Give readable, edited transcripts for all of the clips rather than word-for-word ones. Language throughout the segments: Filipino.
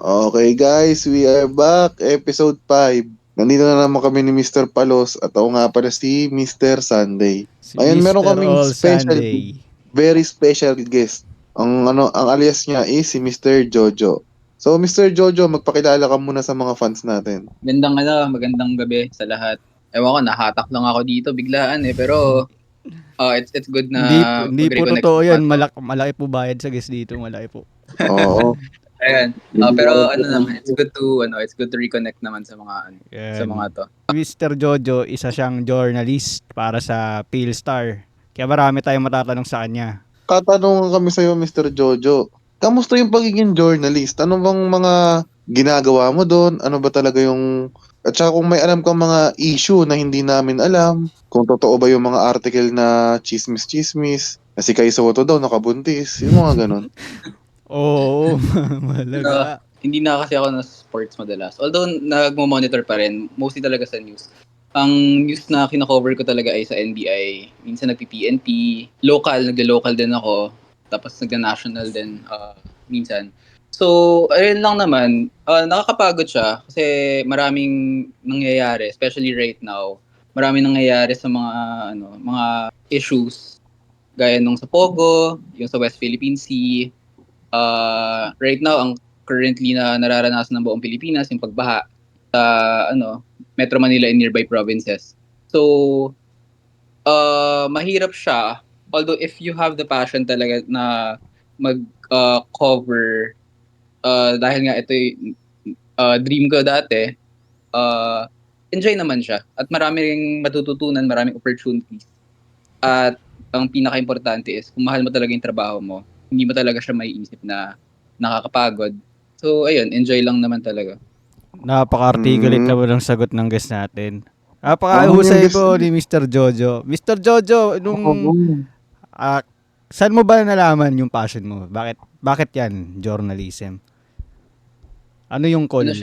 Okay guys, we are back. Episode 5. Nandito na naman kami ni Mr. Palos at ako nga pala si Mr. Sunday. Si Ngayon meron Mr. kaming All special, Sunday. very special guest. Ang alias niya is si Mr. Jojo. So Mr. Jojo, magpakilala ka muna sa mga fans natin. Magandang gabi sa lahat. Ewan ko, nahatak lang ako dito biglaan pero it's good na Hindi po mag-reconnect totoo yan. naman. Malaki po bayad sa guest dito. Malaki po. Oo. Ayan. Pero naman, it's good to reconnect naman sa mga sa Yan. mga to. Mr. Jojo, isa siyang journalist para sa Philstar. Kaya marami tayong matatanong sa kanya. Katanungan kami sa iyo, Mr. Jojo. Kamusta yung pagiging journalist? Ano bang mga ginagawa mo doon? Ano ba talaga yung... At saka kung may alam kang mga issue na hindi namin alam, kung totoo ba yung mga article na chismis-chismis, na si Kai Soto daw nakabuntis, yung mga ganun. Oo, malaga. Hindi na kasi ako na sports madalas. Although nagmo-monitor pa rin, mostly talaga sa news. Ang news na kina-cover ko talaga ay sa NBI. Minsan nagpi-PNP, naglo-local din ako. Tapos nagna-national din minsan. So, ayun lang naman, nakakapagod siya kasi maraming nangyayari, especially right now. Maraming nangyayari sa mga issues gaya nung sa Pogo, yung sa West Philippine Sea. Right now, ang currently na nararanasan ng buong Pilipinas yung pagbaha sa Metro Manila and nearby provinces. So, mahirap siya. Although if you have the passion talaga na mag-cover, dahil nga ito yung dream ko dati, enjoy naman siya. At maraming matututunan, maraming opportunities. At ang pinaka-importante is, kung mahal mo talaga yung trabaho mo, hindi mo talaga siya maiisip na nakakapagod. So, ayun, enjoy lang naman talaga. Napaka-articulate naman ang sagot ng guest natin. Ano Napaka-husay yung po ni Mr. Jojo. Mr. Jojo, saan mo ba nalaman yung passion mo? Bakit yan, journalism? Ano yung call?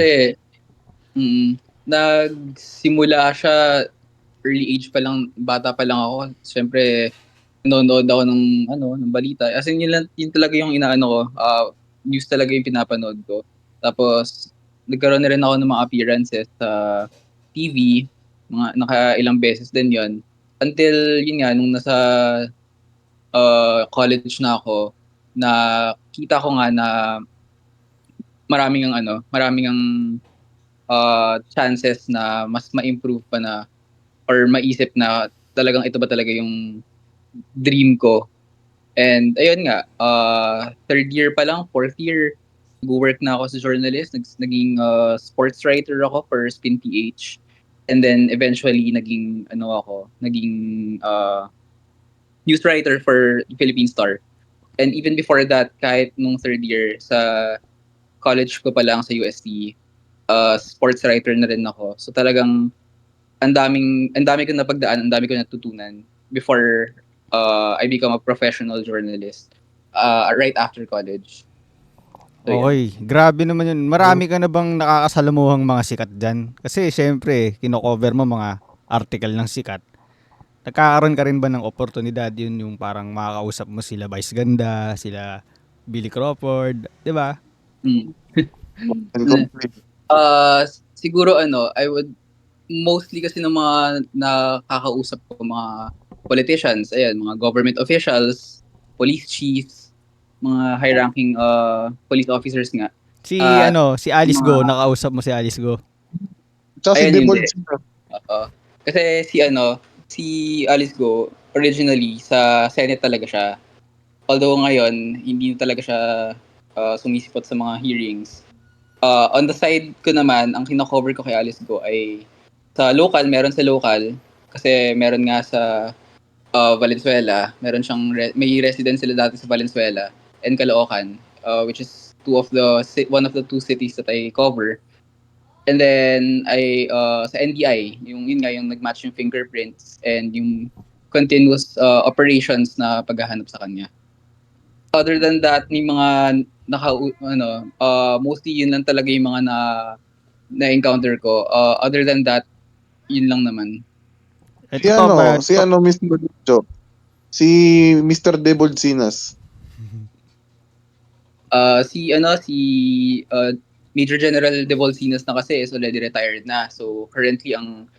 Nagsimula siya early age pa lang, bata pa lang ako. Siyempre, nanonood ako ng balita. As in, yun talaga yung inaano ko. News talaga yung pinapanood ko. Tapos, nagkaroon na rin ako ng mga appearances sa TV. Nakailang beses din yon. Until, yun nga, nung nasa college na ako, nakita ko nga na maraming ang chances na mas ma-improve pa na or maisip na talagang ito ba talaga yung dream ko. And ayun nga, third year pa lang, fourth year, nag-work na ako sa journalist, naging sports writer ako for Spin PH. And then eventually naging news writer for Philippine Star. And even before that, kahit nung third year sa college ko pa lang sa UST, sports writer na rin ako. So talagang ang dami ko napagdaan, ang dami ko natutunan before I become a professional journalist right after college. So, Okay, grabe naman yun. Marami ka na bang nakakasalamuhang mga sikat dyan? Kasi syempre, kino-cover mo mga article ng sikat. Nagkakaroon ka rin ba ng oportunidad yun yung parang makakausap mo sila Vice Ganda, sila Billy Crawford, di ba? Siguro I would mostly kasi ng mga nakakausap ko mga politicians, mga government officials, police chiefs, mga high-ranking police officers nga. Si Alice Go, nakausap mo si Alice Go. Tsaka si Debold. Kasi si Alice Go, originally sa Senate talaga siya. Although ngayon, hindi talaga siya sumisipot sa mga hearings. On the side ko naman, ang kino-cover ko kay Alice Go ay sa local, meron sa local. Kasi meron nga sa Valenzuela, may residence sila dati sa Valenzuela and Caloocan, which is one of the two cities that I cover. And then sa NBI, yung nagmatch yung fingerprints and yung continuous operations na paghahanap sa kanya. Other than that, may mga mostly yun lang talaga yung mga na-encounter ko. Other than that, yun lang naman. Si Mr. Jojo? Si Mr. Debold Sinas. Si Major General De Volsinas na kasi is already retired na. So currently ang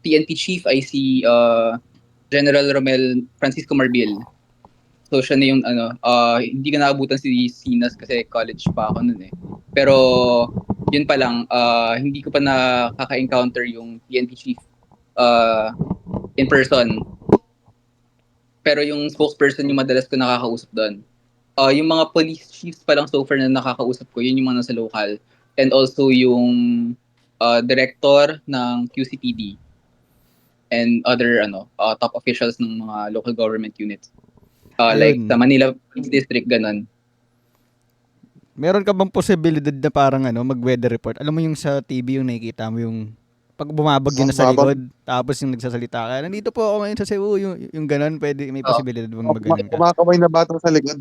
PNP chief ay si General Romel Francisco Marbil. So siya na yung hindi ka naabutan si Sinas kasi college pa ako noon eh. Pero yun pa lang, hindi ko pa nakaka-encounter yung PNP chief in person. Pero yung spokesperson yung madalas ko nakakausap doon. Yung mga police chiefs pa lang so far na nakakausap ko, yun yung mga nasa local. And also yung director ng QCPD and other top officials ng mga local government units. Like Ayun. sa Manila Police District, ganun. Meron ka bang posibilidad na parang mag-weather report? Alam mo yung sa TV yung nakikita mo yung pag bumabagyo na sa Babag, likod, tapos yung nagsasalita ka, nandito po ako ngayon sa Cebu, yung ganun, pwede, may Oo. posibilidad bang maganon ka? kumakamay na bata sa likod.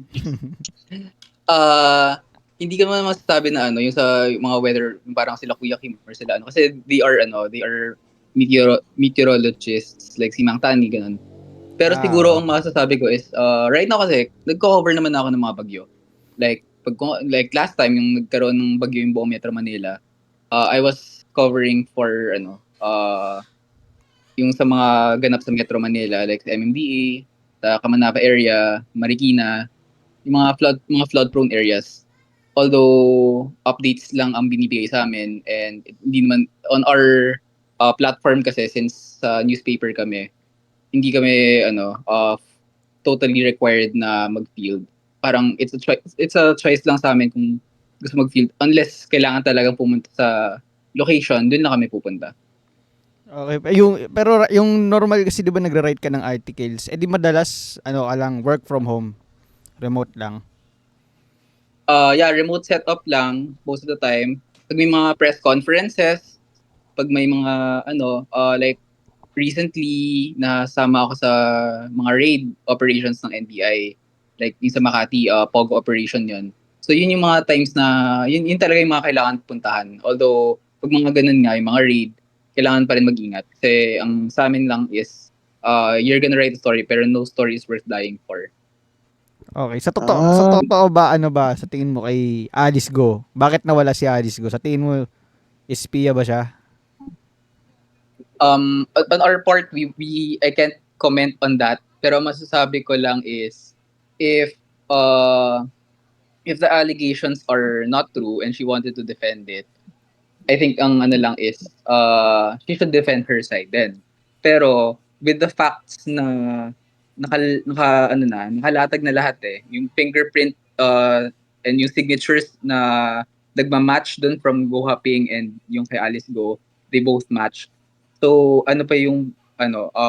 Hindi ka naman masasabi na yung sa mga weather, yung parang sila Kuya Kim or sila kasi they are meteorologists like si Mang Tani, ganun. Pero siguro Oo. ang masasabi ko is right now kasi nagko-cover naman ako ng mga bagyo. Like last time yung nagkaroon ng bagyo yung buong Metro Manila, I was covering for yung sa mga ganap sa Metro Manila like sa MMDA, sa Kamanapa area, Marikina, yung mga flood prone areas. Although updates lang ang binibigay sa amin and hindi naman on our platform kasi since sa newspaper kami, hindi kami totally required na mag-field. Parang it's a choice lang sa amin kung gusto mag-field unless kailangan talagang pumunta sa location, doon na kami pupunta. Okay, pero yung normal kasi 'di ba nagra-write ka ng articles, di madalas ka lang work from home, remote lang. Yeah, remote setup lang most of the time. Pag may mga press conferences, pag may mga like recently nasama ako sa mga raid operations ng NBI. Like yung sa Makati, POG operation yun. So yun yung mga times na, yun talaga yung mga kailangan puntahan. Although, pag mga ganun nga, yung mga raid, kailangan pa rin mag-ingat. Kasi ang sa amin lang is, you're gonna write a story pero no story is worth dying for. Okay, sa Ah, totoo ba sa tingin mo kay Alice Go? Bakit nawala si Alice Go? Sa tingin mo espiya ba siya? On our part, I can't comment on that. Pero masasabi ko lang is, if uh, if the allegations are not true and she wanted to defend it, I think ang lang is she should defend her side then. Pero with the facts na nakalatag na lahat yung fingerprint and yung signatures na nagma-match dun from Go Haping and yung kay Alice Go, they both match. So ano pa yung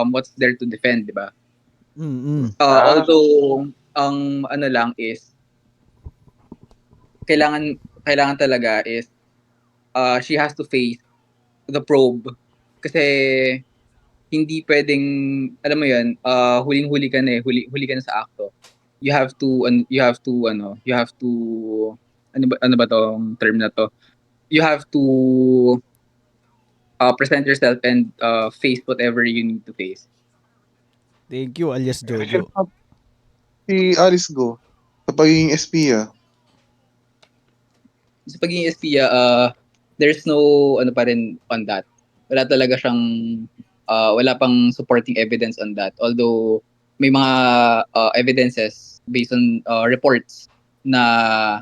what's there to defend, di ba? Mm. Although ang lang is kailangan talaga is she has to face the probe kasi hindi pwedeng alam mo yun, huling-huli ka na huli ka na sa akto. You have to ano ba tong term na to? You have to present yourself and face whatever you need to face. Thank you alias share Jojo. pa si Alice Go sa pagiging espiya. Sa pagiging espiya, there's no pa rin on that. Wala talaga siyang wala pang supporting evidence on that. Although may mga evidences based on reports na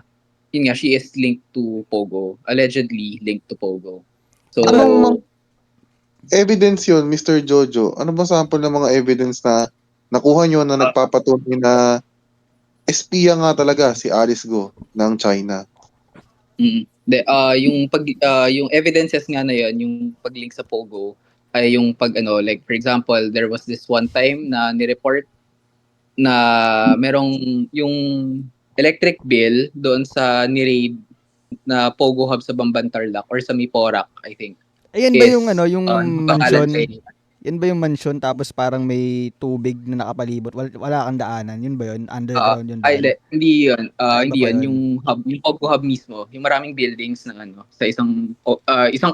yun nga, she is linked to Pogo. Allegedly linked to Pogo. So, Anong evidence yun, Mr. Jojo? Ano ba sample ng mga evidence na nakuha nyo na nagpapatunay na espiya nga talaga si Alice Go ng China? yung evidences nga na yun, yung pag-link sa Pogo, ay yung like for example, there was this one time na ni-report na merong yung electric bill doon sa ni-raid na Pogo Hub sa Bamban Tarlac or sa Miporac, I think, Ayan ba yung is yung pangalan mansion? kay Yan ba yung mansion tapos parang may tubig na nakapalibot? Wala kang daanan. Yun ba yun? Underground yung daan? hindi yun. Iba Hindi pa yun. yun. Yung Pogo Hub mismo, yung maraming buildings ng sa isang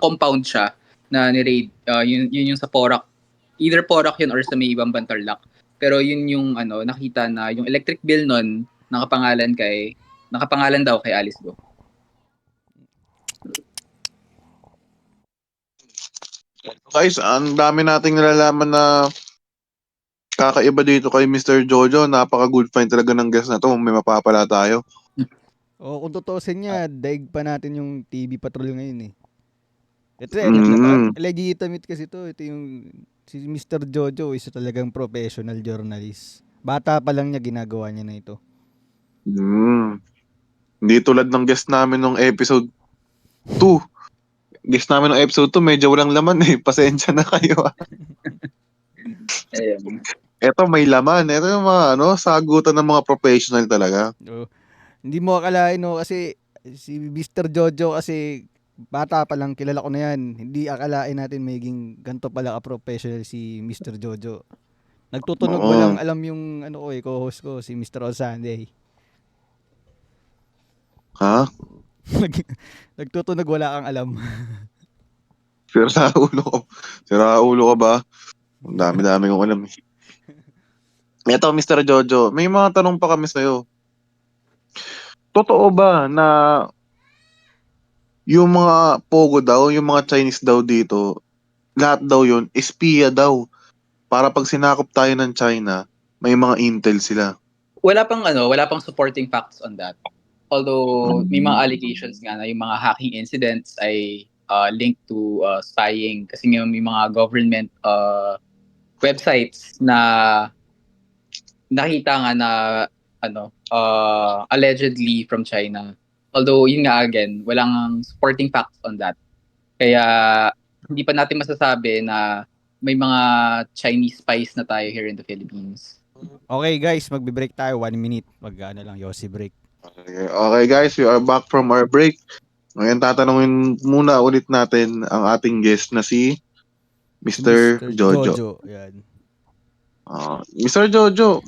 compound siya na ni-raid. Yun yung sa Porac. Either Porac yun or sa may ibang Bantarlac. Pero yun yung nakita na yung electric bill nun nakapangalan daw kay Alice Go. Guys, ang dami nating nalalaman na kakaiba dito kay Mr. Jojo. Napaka-good find talaga ng guest na to. May mapapala tayo. O kung tutuusin niya, daig pa natin yung TV Patrol ngayon eh. Ito, Mm. legitimate kasi to. Ito yung, si Mr. Jojo, isa talagang professional journalist. Bata pa lang niya, ginagawa niya na ito. Mm. Hindi tulad ng guest namin nung episode 2. Guest namin nung episode 2, medyo walang laman eh. Pasensya na kayo. Ayun. Ito may laman. Ito yung mga sagutan ng mga professional talaga. So, hindi mo akalain no, kasi si Mr. Jojo kasi bata pa lang, kilala ko na yan. Hindi akalain natin magiging ganito pala ka-professional si Mr. Jojo. Nagtutunog walang Oo. alam yung co-host ko, si Mr. Osanday. Ha? Nagtutunog wala kang alam. Sira ulo ko. Sira ulo ka ba? Ang dami-dami kong alam eh. Ito, Mr. Jojo, may mga tanong pa kami sa'yo. Totoo ba na yung mga Pogo daw, yung mga Chinese daw dito, lahat daw yun, espiya daw. Para pag sinakop tayo ng China, may mga intel sila. Wala pang supporting facts on that. Although may mga allegations nga na yung mga hacking incidents ay linked to spying kasi nga may mga government websites na nakita nga na allegedly from China. Although yun nga again, walang supporting facts on that. Kaya hindi pa natin masasabi na may mga Chinese spies na tayo here in the Philippines. Okay guys, magbe-break tayo 1 minute. Lang, Yossi break. Okay guys, we are back from our break. Ngayon tatanungin muna ulit natin ang ating guest na si Mr. Jojo. Yan. Mr. Jojo,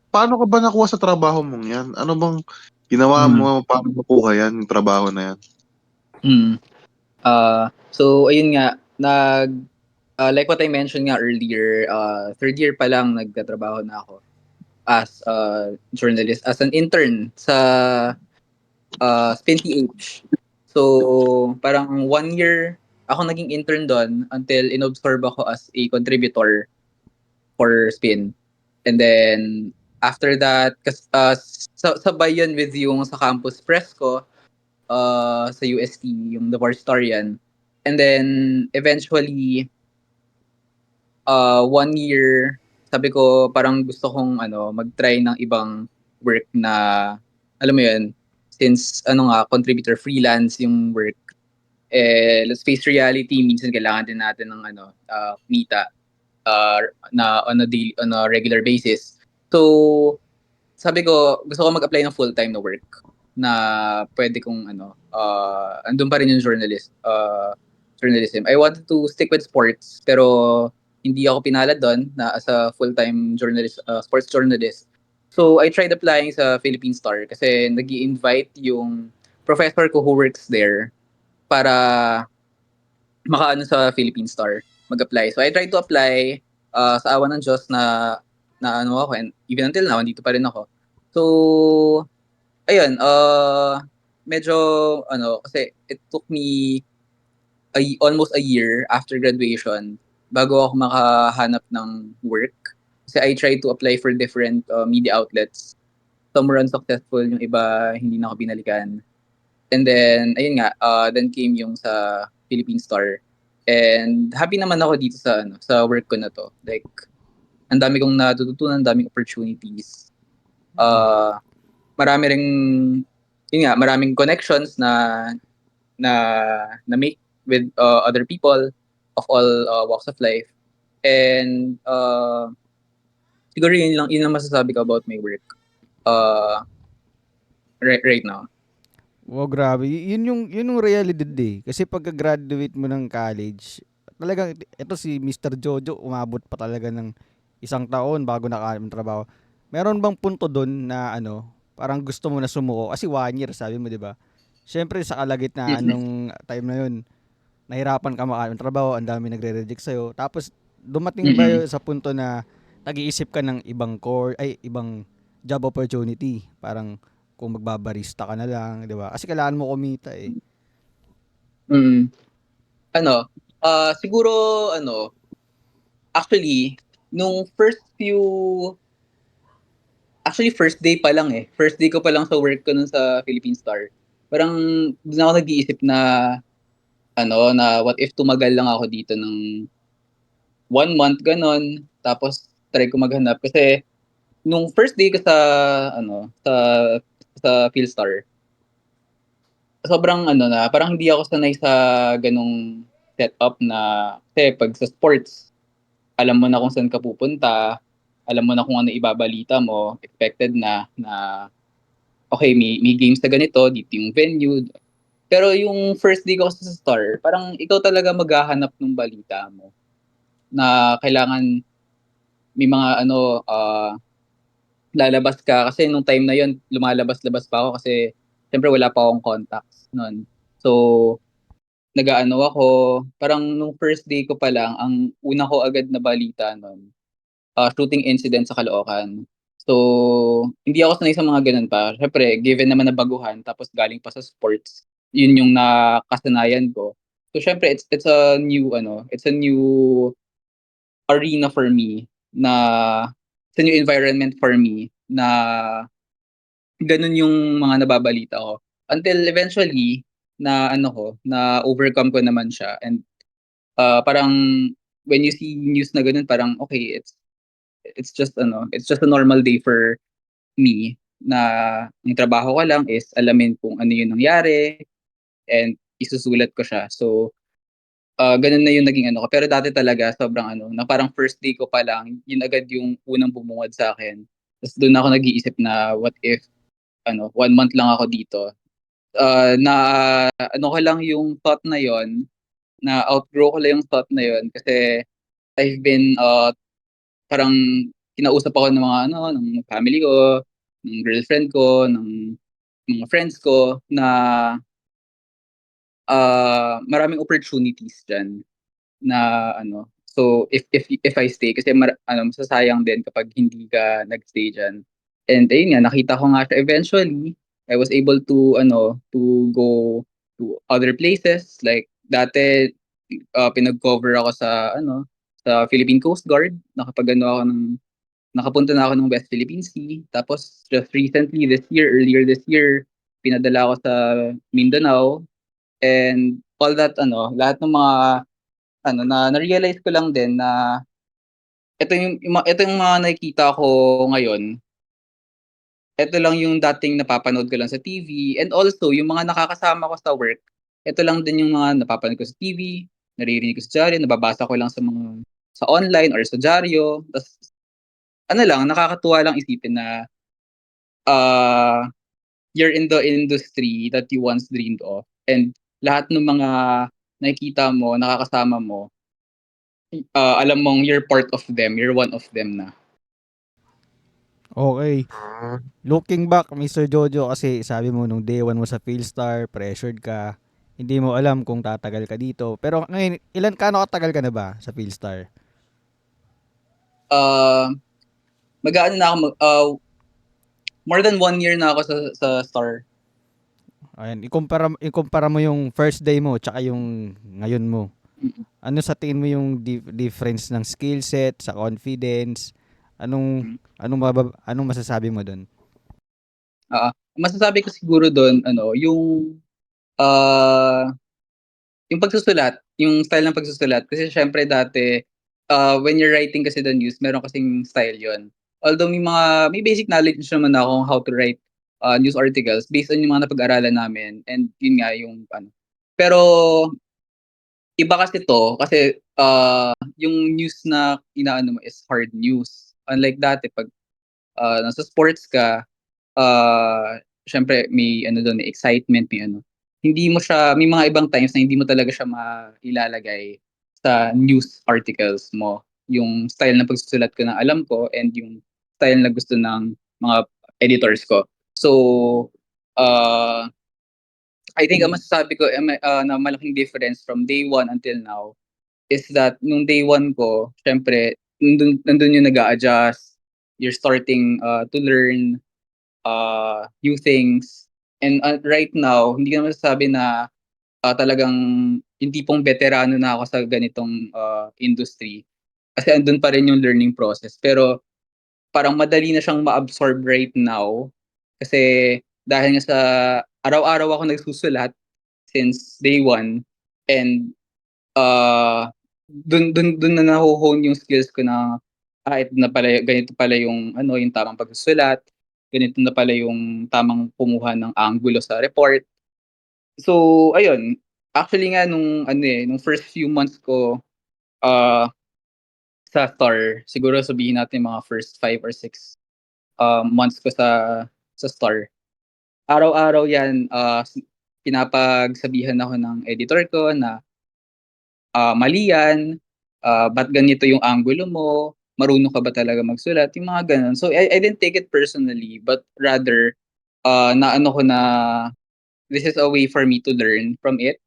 paano ka ba nakuha sa trabaho mong yan? Ano bang ginawa mo? Paano makuha yan, yung trabaho na yan? So ayun nga, like what I mentioned nga earlier, third year pa lang nagtatrabaho na ako as a journalist, as an intern sa Spin PH. So parang 1 year ako naging intern doon until inabsorb ako as a contributor for Spin. And then after that, sabay yun with yung sa campus press ko, sa UST, yung The Varstorian. And then, eventually, 1 year, sabi ko, parang gusto kong mag-try ng ibang work na, alam mo yun, since, contributor freelance yung work, let's face reality, minsan kailangan din natin ng, kumita, na on a regular basis. So, sabi ko, gusto ko mag-apply ng full-time na work na pwede kong andun pa rin yung journalism. I wanted to stick with sports pero hindi ako pinalad doon na as a full-time journalist, sports journalist. So I tried applying sa Philippine Star kasi nag-i-invite yung professor ko who works there para makaano sa Philippine Star, mag-apply. So I tried to apply, sa awa ng Diyos na ano ako, and even until now, dito pa rin ako. So, ayun, medyo, kasi it took me almost a year after graduation bago ako makahanap ng work. Kasi I tried to apply for different media outlets. Some were unsuccessful, yung iba hindi na ako binalikan. And then, ayun nga, then came yung sa Philippine Star. And happy naman ako dito sa work ko na to. Like, ang dami kong natututunan, ang daming opportunities. Marami ring, yun nga, maraming connections na make with other people of all walks of life. And siguro yun lang masasabi ko about my work right now. Wow, grabe. Yun yung realidad eh. Kasi pagka-graduate mo ng college, talagang ito si Mr. Jojo umabot pa talaga ng 1 taon bago nakahanap ng trabaho. Meron bang punto doon na parang gusto mo na sumuko? Kasi 1 year, sabi mo, di ba? Siyempre, sa kalagitnaan nung time na yun, nahirapan ka makahanap ng trabaho, ang dami nagre-reject sa'yo. Tapos, dumating ba yun sa punto na nag-iisip ka ng ibang job opportunity? Parang, kung magbabarista ka na lang, di ba? Kasi kailangan mo kumita eh. Ano, Siguro ano, actually, nung first day pa lang eh. First day ko pa lang sa work ko nun sa Philippine Star. Parang doon ako nag-iisip na na what if tumagal lang ako dito ng 1 month ganon. Tapos try ko maghanap kasi nung first day ko sa ano sa Philstar, sobrang parang hindi ako sanay sa ganong setup na kasi pag sa sports, alam mo na kung saan ka pupunta, alam mo na kung ano ibabalita mo, expected na okay, may games na ganito, dito yung venue. Pero yung first day ko sa Star, parang ikaw talaga maghahanap ng balita mo na kailangan may mga lalabas ka kasi nung time na yon lumalabas-labas pa ako kasi siyempre wala pa akong contacts noon. So, nag-aano ako, parang nung first day ko pa lang, ang una ko agad na balita noon, shooting incident sa Caloocan. So, hindi ako sanay sa mga ganun pa. Siyempre, given naman na baguhan, tapos galing pa sa sports, yun yung nakasanayan ko. So, siyempre, it's a new arena for me na it's a new environment for me na ganun yung mga nababalita ko. Until eventually, na overcome ko naman siya. And parang when you see news na ganun, parang okay, it's just a normal day for me na yung trabaho ko lang is alamin kung ano yung nangyari and isusulat ko siya. So, ganun na yung naging ko. Pero dati talaga sobrang na parang first day ko pa lang, yun agad yung unang bumungad sa akin. Tapos doon ako nag-iisip na what if 1 month lang ako dito. Na ko lang yung thought na yon, na outgrow ko lang yung thought na yon kasi I've been parang kinausap ako ng mga ng family ko, ng girlfriend ko, ng mga friends ko na maraming opportunities diyan na so if I stay kasi masasayang din kapag hindi ka nagstay diyan. And ayun nga, nakita ko nga siya eventually. I was able to to go to other places like dati pinag-cover ako sa Philippine Coast Guard. Nakapunta na ako ng West Philippine Sea. Tapos just recently earlier this year, pinadala ako sa Mindanao. And all that lahat ng mga na-realize ko lang din na ito yung mga nakikita ko ngayon, ito lang yung dating napapanood ko lang sa TV. And also, yung mga nakakasama ko sa work, ito lang din yung mga napapanood ko sa TV, naririnig ko sa dyaryo, nababasa ko lang sa online or sa dyaryo. Tapos, nakakatuwa lang isipin na uh, you're in the industry that you once dreamed of. And lahat ng mga nakikita mo, nakakasama mo, alam mong you're part of them, you're one of them na. Okay. Ah, Looking back, Mr. Jojo, kasi sabi mo nung day one mo sa Philstar, pressured ka, hindi mo alam kung tatagal ka dito. Pero ngayon, kano katagal ka na ba sa Philstar? Uh, Mag-aano na ako, more than 1 year na ako sa Star. Ayan, ikumpara mo yung first day mo tsaka yung ngayon mo. Mm. Ano sa tingin mo yung difference ng skill set, sa confidence? Anong masasabi mo doon? Masasabi ko siguro doon, uh, yung pagsusulat, yung style ng pagsusulat. Kasi syempre dati, when you're writing kasi the news, meron kasing style yon. Although may basic knowledge naman ako on how to write news articles based on yung mga napag-aralan namin. And yun nga yung Pero iba kasi kasi yung news na inaano mo is hard news. Unlike dati pag nasa sports ka, syempre may doon, may excitement, may mga ibang times na hindi mo talaga siya mailalagay sa news articles mo. Yung style ng pagsusulat ko na alam ko and yung style na gusto ng mga editors ko. So, uh, I think ang masasabi ko na malaking difference from day one until now is that nung day one ko, syempre, nandun yung nag-a-adjust, you're starting to learn new things. And right now, hindi ko naman masasabi na talagang yung tipong veterano na ako sa ganitong industry. Kasi andun pa rin yung learning process. Pero parang madali na siyang ma-absorb right now. Kasi dahil nga sa araw-araw ako nagsusulat since day one. And dun na naho-hone yung skills ko na ito na pala, ganito pala yung yung tamang pagsusulat, ganito na pala yung tamang kumuha ng anggulo sa report. So ayun, actually nga nung first few months ko ah, sa Star, siguro sabihin natin mga first 5 or 6 months ko sa Star. Araw-araw 'yan, pinapagsabihan ako ng editor ko na mali yan, ba't ganito yung anggulo mo, marunong ka ba talaga magsulat, yung mga gano'n. So I didn't take it personally, but rather, naano ko na this is a way for me to learn from it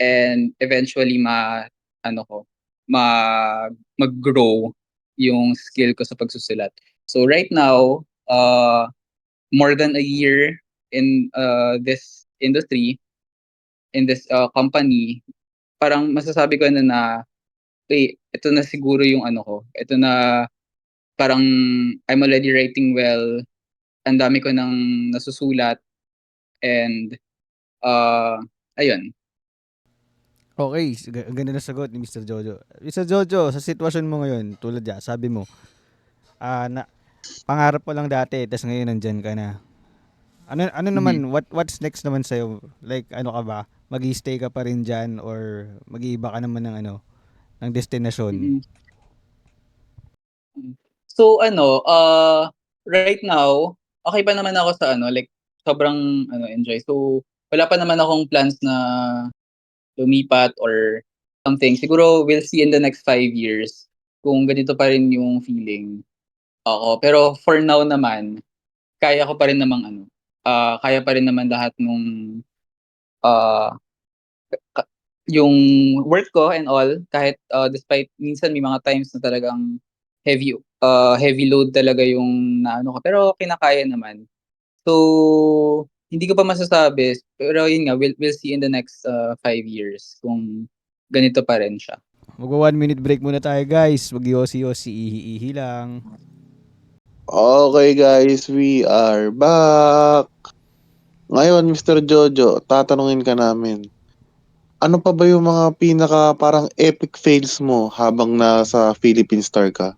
and eventually ano ko, mag-grow yung skill ko sa pagsusulat. So right now, more than a year in this industry, in this company, parang masasabi ko na ito na siguro yung ano ko, ito na parang I'm already writing well, ang dami ko ng nasusulat and ayun. Okay, ang ganda na sagot ni Mr. Jojo. Mr. Jojo, sa sitwasyon mo ngayon, tulad ya, sabi mo, na pangarap mo lang dati, tapos ngayon nandyan ka na. Ano Mhm. naman, what's next naman sa'yo? Like, ano ka ba? Mag-i-stay ka pa rin dyan or mag-iiba ka naman ng ng destinasyon? Mm. So right now, okay pa naman ako sa like sobrang enjoy. So wala pa naman akong plans na lumipat or something. Siguro we'll see in the next 5 years kung ganito pa rin yung feeling. Oo, pero for now naman, kaya ko pa rin namang kaya pa rin naman lahat nung ah, ka yung work ko and all kahit despite minsan may mga times na talagang heavy load talaga yung naano ko, pero kinakaya naman. So, hindi ko pa masasabi, pero yun nga, we'll see in the next 5 years kung ganito pa rin siya. Mag 1 minute break muna tayo guys. Mag-yosi-yosi, ihi-ihi lang. Okay guys, we are back. Ngayon, Mr. Jojo, tatanungin ka namin. Ano pa ba yung mga pinaka parang epic fails mo habang nasa Philippine Star ka?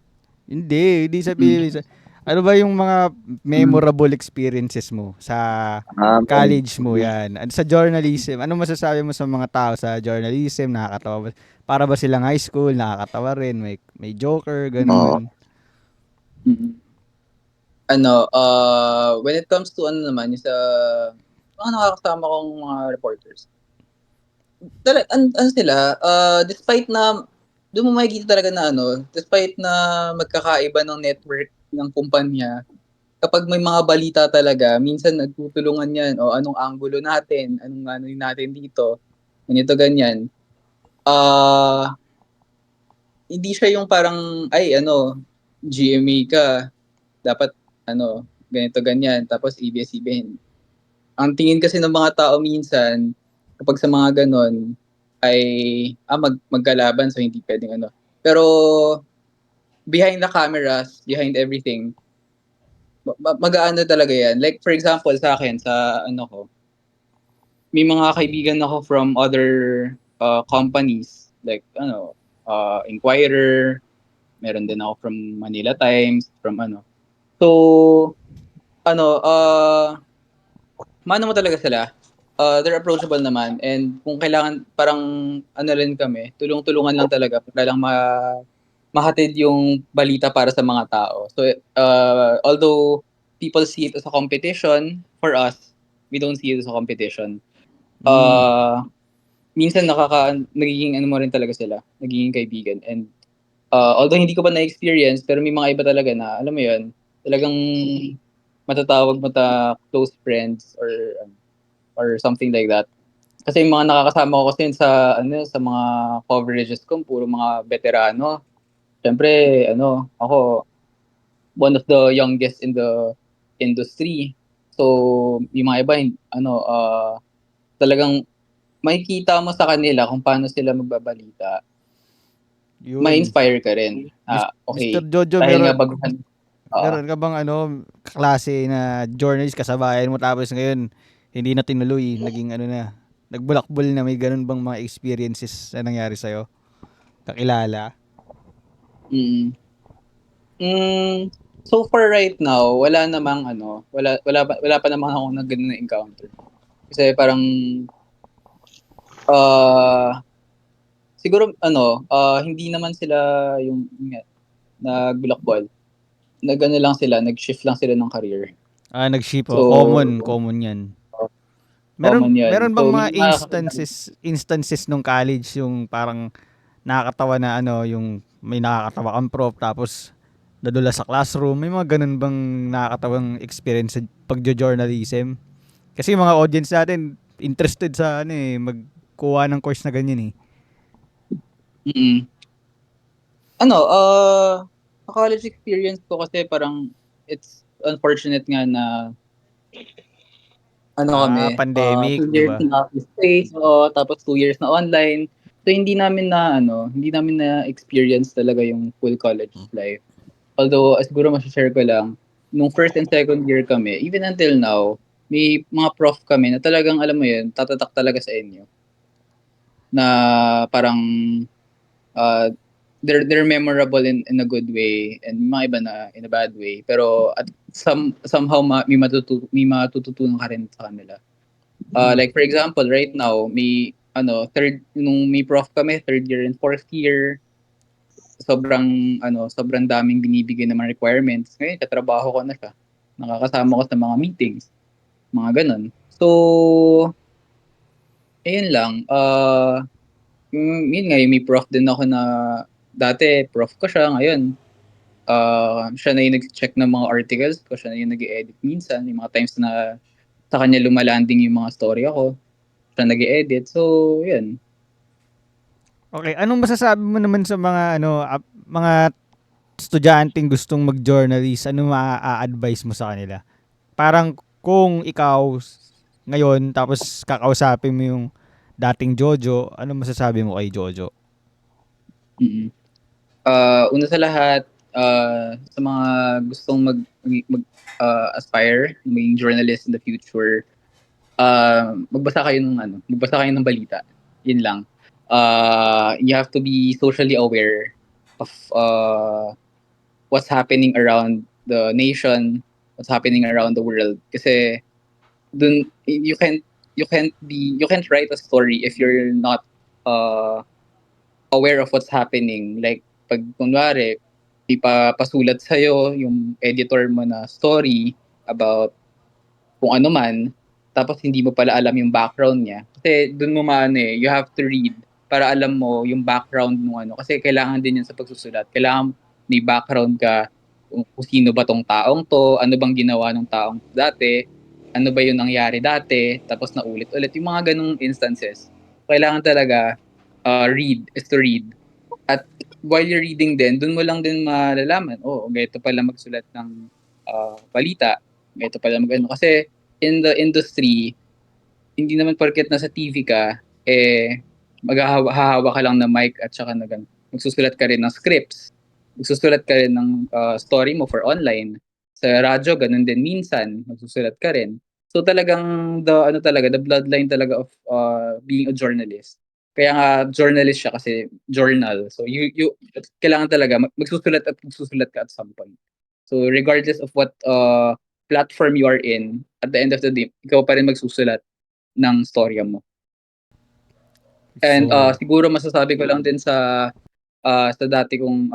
Hindi Mm. sabihin. Ano ba yung mga Mm. memorable experiences mo sa college mo yan? Sa journalism, ano masasabi mo sa mga tao sa journalism? Nakakatawa ba? Para ba silang high school? Nakakatawa rin? May joker, Oo. ganun. Mm. When it comes to naman, yung sa mga nakakasama kong mga reporters, sila, despite na do'n mo makikita talaga na despite na magkakaiba ng network ng kumpanya, kapag may mga balita talaga minsan nagtutulungan 'yan, "O anong anggulo natin, anong natin dito, ganito, ganyan." Ah, Hindi siya yung parang, "Ay GMA ka, dapat ganito, ganyan." Tapos ABS-CBN. Ang tingin kasi ng mga tao minsan kapag sa mga gano'n ay, magkalaban so hindi puwedeng Pero behind the cameras, behind everything, mag-aano talaga 'yan. Like for example sa'kin sa ko, may mga kaibigan ako from other companies like Inquirer, meron din ako from Manila Times, from So ano, maano mo talaga sila, they're approachable naman and kung kailangan parang rin kami, tulong-tulungan lang talaga para lang mahatid yung balita para sa mga tao. So, although people see it as a competition, for us, we don't see it as a competition. Mm. Uh, Minsan nagiging mo rin talaga sila, nagiging kaibigan and although hindi ko pa na-experience pero may mga iba talaga na alam mo yun, talagang matatawag mo close friends or something like that. Kasi yung mga nakakasama ko kasi sa sa mga coverages ko puro mga veterano. Siyempre ako one of the youngest in the industry. So, yung mga iba talagang makikita mo sa kanila kung paano sila magbabalita, Yun. ma-inspire ka rin. Mr. Okay, Jojo, dahil nga baguhan. meron ka bang klase na journalist kasabayan mo tapos ngayon hindi na tinuloy, naging nagbulakbol na, may ganun bang mga experiences na nangyari sa'yo? Kakilala? Mm. So far right now, wala namang wala pa namang ako na ganun na encounter. Kasi parang siguro hindi naman sila yung nagbulakbol. Lang sila, nag-shift lang sila ng career. Nag-ship So, common 'yan. common yan. Meron bang So, mga may mga instances nung college yung parang nakakatawa na yung may nakakatawa kang prof tapos dadula sa classroom, may mga ganun bang nakakatawang experience sa pagjo-journalism? Kasi yung mga audience natin interested sa magkuha ng course na ganyan eh. mm, sa college experience ko kasi parang it's unfortunate nga na Pandemic, 2 'di years ba? na face, tapos 2 years na online. So hindi namin na experience talaga yung full college life. Although siguro ma-share ko lang, nung first and second year kami, even until now, may mga prof kami na talagang alam mo yun, tatatak talaga sa inyo. Na parang uh, they're memorable in a good way and mga iba na in a bad way. Pero at somehow may matututunan ka rin sa kanila. Like for example, right now, nung may prof kami, third year and fourth year, sobrang daming binibigay ng mga requirements. Ngayon, katrabaho ko na siya. Nakakasama ko sa mga meetings, mga ganun. So, ayun lang. Yun nga, yung may prof din ako na dati, prof ko siya. Ngayon, siya na yung nag-check ng mga articles ko. Siya na yung nag-edit minsan. Yung mga times na sa kanya lumalanding yung mga story ako. Siya nag-edit. So, yun. Okay, anong masasabi mo naman sa mga mga estudyanteng gustong mag-journalist? Ano ma-advise mo sa kanila? Parang kung ikaw ngayon tapos kakausapin mo yung dating Jojo, ano masasabi mo kay Jojo? Mm. Una sa lahat, sa mga gustong aspire, maging journalist in the future, magbasa kayo ng balita. Yun lang. You have to be socially aware of what's happening around the nation, what's happening around the world. Kasi dun you can't write a story if you're not uh, aware of what's happening. Like pag kunwari ipapasulat sa'yo yung editor mo na story about kung ano man, tapos hindi mo pala alam yung background niya. Kasi dun mo you have to read para alam mo yung background ng ano. Kasi kailangan din yan sa pagsusulat. Kailangan may background ka kung sino ba tong taong to, ano bang ginawa ng taong dati, ano ba yung nangyari dati, tapos naulit-ulit. Yung mga ganong instances. Kailangan talaga read is to read. At while you're reading din, dun mo lang din malalaman, ganito pala magsulat ng balita, ganito pala Kasi in the industry, hindi naman porket nasa TV ka, maghahawa ka lang ng mic at saka magsusulat ka rin ng scripts. Magsusulat ka rin ng story mo for online. Sa radyo, ganun din minsan, magsusulat ka rin. So talagang the bloodline talaga of being a journalist. Kaya nga journalist siya kasi journal. So you kailangan talaga magsusulat ka at some point. So regardless of what platform you are in, at the end of the day, ikaw pa rin magsusulat ng storya mo. And So, siguro masasabi ko lang din sa dati kong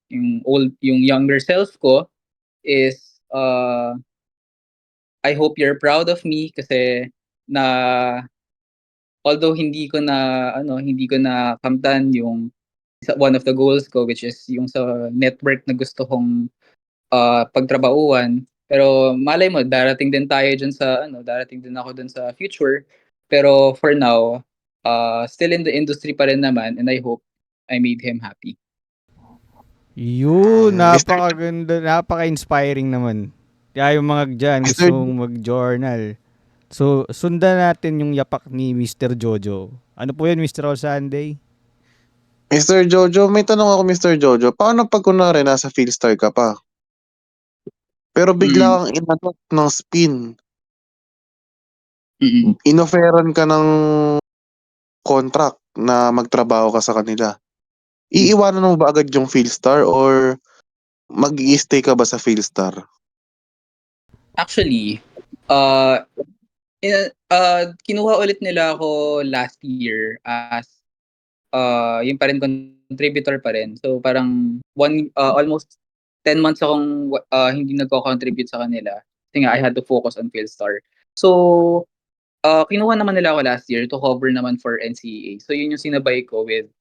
yung younger self ko is I hope you're proud of me kasi na although hindi ko na kamtan yung one of the goals ko, which is yung sa network na gusto kong pagtrabahuan. Pero malay mo, darating din ako dun sa future. Pero for now, still in the industry pa rin naman, and I hope I made him happy. yun, Mr. napaka-ganda, napaka-inspiring naman. Kaya yung mga dyan Mr. gustong mag-journal. So, sundan natin yung yapak ni Mr. Jojo. Ano po yun, Mr. All Sunday? Mr. Jojo, may tanong ako, Mr. Jojo. Paano pag kunwari nasa Philstar ka pa? Pero Mm. bigla kang inanok ng spin. Mm. Inoferan ka ng contract na magtrabaho ka sa kanila. Iiwanan mo ba agad yung Philstar or mag-i-stay ka ba sa Philstar? Actually, kinuha ulit nila ako last year as yung pa rin contributor pa rin. So parang almost 10 months akong hindi nagko-contribute sa kanila. Kasi nga I had to focus on Philstar. So kinuha naman nila ako last year to cover naman for NCAA. So yun yung sinabay ko with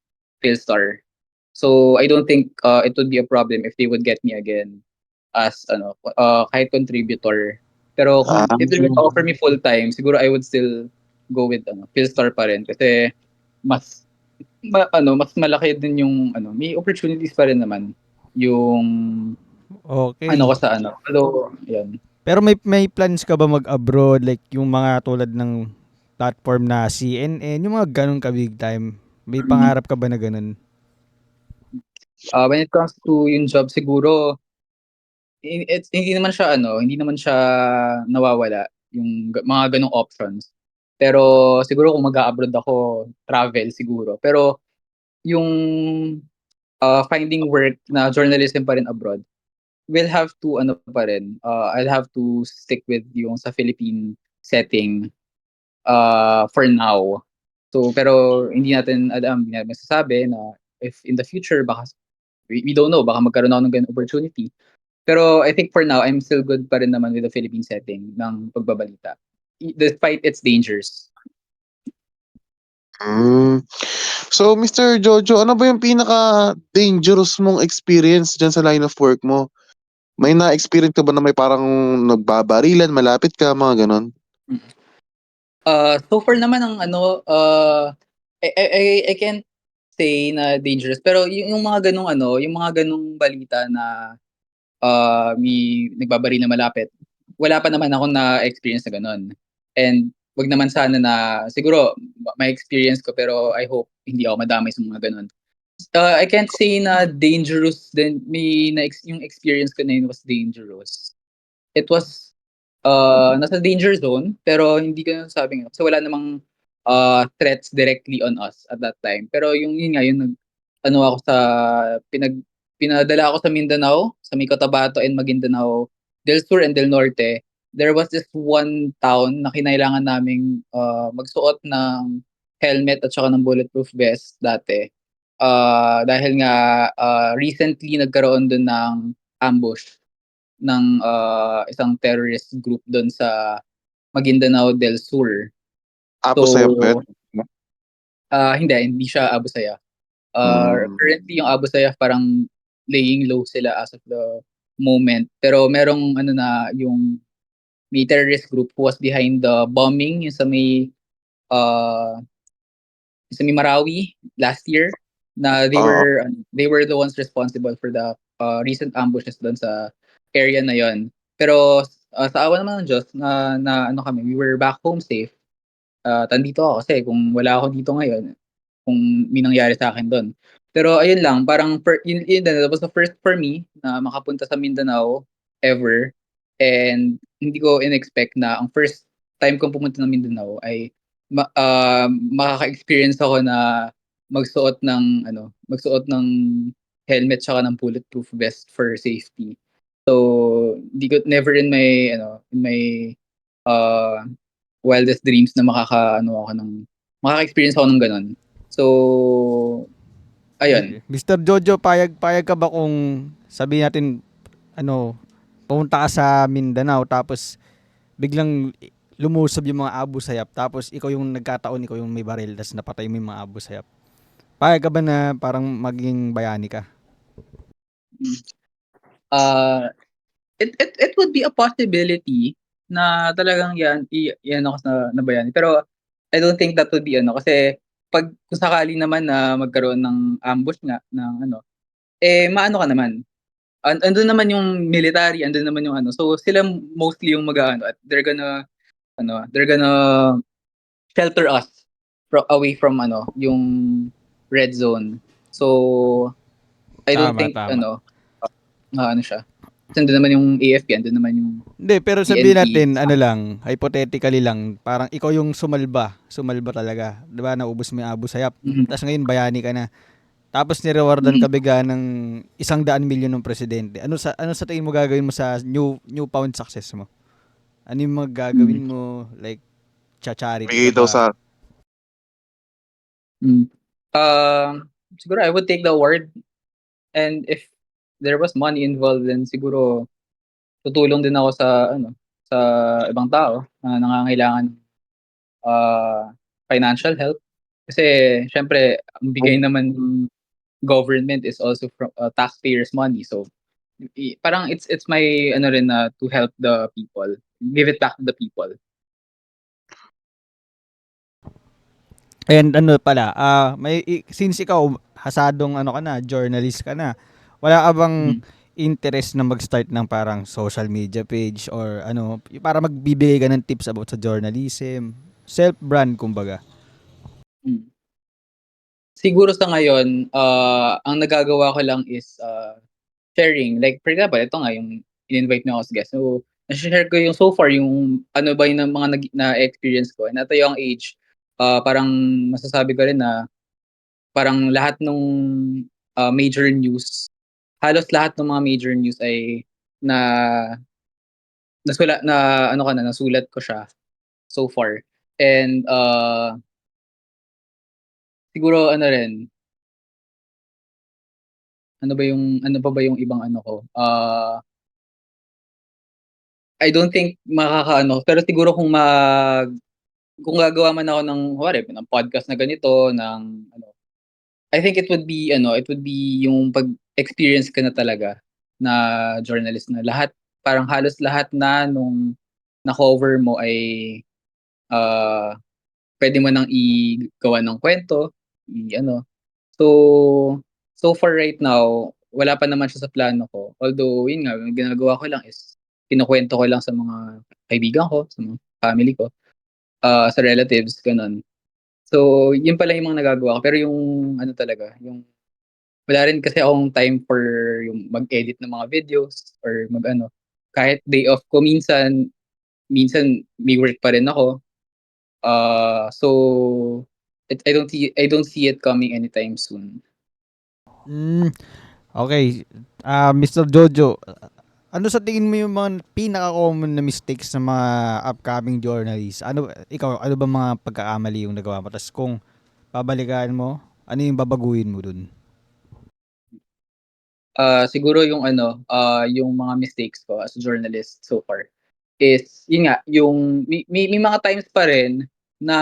Philstar. So I don't think it would be a problem if they would get me again as kahit contributor. Pero Ah, kung if they would offer me full time, siguro I would still go with Philstar pa rin kasi mas mas malaki din yung may opportunities pa rin naman yung Okay. ko sa Although, yan. Pero may plans ka ba mag-abroad? Like yung mga tulad ng platform na CNN, yung mga ganun ka big time. May pangarap ka ba na ganun? When it comes to yung job siguro, hindi naman siya nawawala yung mga ganong options. Pero siguro kung mag-a-abroad ako, travel siguro. Pero yung finding work na journalism pa rin abroad, will have to pa rin, I'll have to stick with yung sa Philippine setting for now. So pero hindi natin masasabi na if in the future baka we don't know, baka magkaroon ako ng ganung opportunity. Pero I think for now, I'm still good pa rin naman with the Philippine setting ng pagbabalita. Despite its dangers. mm. So, Mr. Jojo, ano ba yung pinaka-dangerous mong experience dyan sa line of work mo? May na-experience ka ba na may parang nagbabarilan, malapit ka, mga ganon? So far naman ang I can't say na dangerous. Pero yung mga ganung yung mga ganung balita na may nagbabari na malapit, wala pa naman akong na-experience na ganun. And wag naman sana na, siguro, may experience ko pero I hope hindi ako madamay sa mga ganun. I can't say na dangerous din. Yung experience ko na yun was dangerous. It was nasa danger zone pero hindi ko nasasabi kasi wala namang threats directly on us at that time. Pero yun nga yung ako sa pinadala ako sa Mindanao, sa may Cotabato and Maguindanao, Del Sur and Del Norte. There was this one town na kinailangan naming magsuot ng helmet at saka ng bulletproof vest dati. Dahil nga recently nagkaroon dun ng ambush ng isang terrorist group doon sa Maguindanao del Sur. Apo So, sa'yo ba yun? hindi siya Abu Sayyaf. Mm. Currently yung Abu Sayyaf parang laying low sila as of the moment. Pero merong yung may terrorist group who was behind the bombing yung uh, sa may Marawi last year na Oo. they were the ones responsible for the recent ambushes doon sa area na yon. Pero sa awa naman ng Diyos na we were back home safe. Tandito ako kasi kung wala ako dito ngayon, kung may nangyari sa akin doon. Pero ayun lang, parang that was the first for me na makapunta sa Mindanao ever. And hindi ko in-expect na ang first time kong pumunta ng Mindanao ay makaka-experience ako na magsuot ng helmet tsaka ng bulletproof vest for safety. So, hindi ko never in my uh, wildest dreams na makaka-experience ako ng ganun. So, ayun. Mr. Jojo, payag ka ba kung sabihin natin pumunta ka sa Mindanao tapos biglang lumusob yung mga Abu Sayyaf tapos ikaw yung may baril tapos napatay mo yung mga Abu Sayyaf. Payag ka ba na parang maging bayani ka? Uh, it would be a possibility na talagang yan ako sa nabayani. Pero I don't think that would be kasi kung sakali naman na magkaroon ng ambush nga ng maano ka naman. Andun naman yung military, andun naman yung So sila mostly yung at they're gonna they're gonna shelter us away from yung red zone. So I don't Tama, think tama. siya. Kasi andun naman yung AFP, andun naman yung Hindi, pero sabihin PNP. natin, ano lang, hypothetically lang, parang ikaw yung sumalba talaga. 'Di ba? Naubos mo yung Abu Sayyaf. Mhm. Tapos ngayon bayani ka na. Tapos nirewardan ka bigla ng 100 milyon ng presidente. Ano sa tingin mo gagawin mo sa newfound success mo? Ano yung Mm. magagawin mo? Like, charity ka Bigay daw ba? sa Mm. Siguro I would take the award, and if there was money involved, then siguro tutulong din ako sa ibang tao na nangangailangan financial help. Kasi syempre ang bigay naman ng government is also from taxpayers money. So parang it's my rin na to help the people, give it back to the people. And ano pala, since ikaw hasadong ano ka na, journalist ka na, wala ka bang Mhm. interest na mag-start ng parang social media page or ano, para magbibigay ka ng tips about sa journalism, self-brand kumbaga? Mm. Siguro sa ngayon, ang nagagawa ko lang is sharing. Like for example, ito nga yung in-invite niyo ako as guest. So, na-share ko yung so far yung ano ba yung mga na-experience ko. And at a young age, parang masasabi ko rin na parang lahat ng major news, halos lahat ng mga major news ay na nasulat ko siya so far. And siguro rin, ano pa ba yung ibang ko? I don't think pero siguro kung gagawa man ako ng kunwari ng podcast na ganito, ng I think it would be yung pag-experience ka na talaga na journalist, na lahat, parang halos lahat na nung na-cover mo ay ah, puwede mo nang igawa ng kwento, i-ano. So, so far right now, wala pa naman siya sa plano ko. Although yun nga, yung ginagawa ko lang is kinukuwento ko lang sa mga kaibigan ko, sa mga family ko, sa relatives, gano'n. So, yun pala yung mga nagagawa ko. Pero yung talaga, yung wala rin kasi akong time for yung mag-edit ng mga videos or kahit day off ko minsan may work pa rin ako. So I don't see it coming anytime soon. Mm, okay. Mr. Jojo, ano sa tingin mo yung mga pinaka-common na mistakes ng mga upcoming journalists? Ano ba mga pagkakamali yung nagawa mo? Tapos kung babalikan mo, ano yung babaguhin mo dun? Siguro yung mga mistakes ko as a journalist so far is yun nga, yung may mga times pa rin na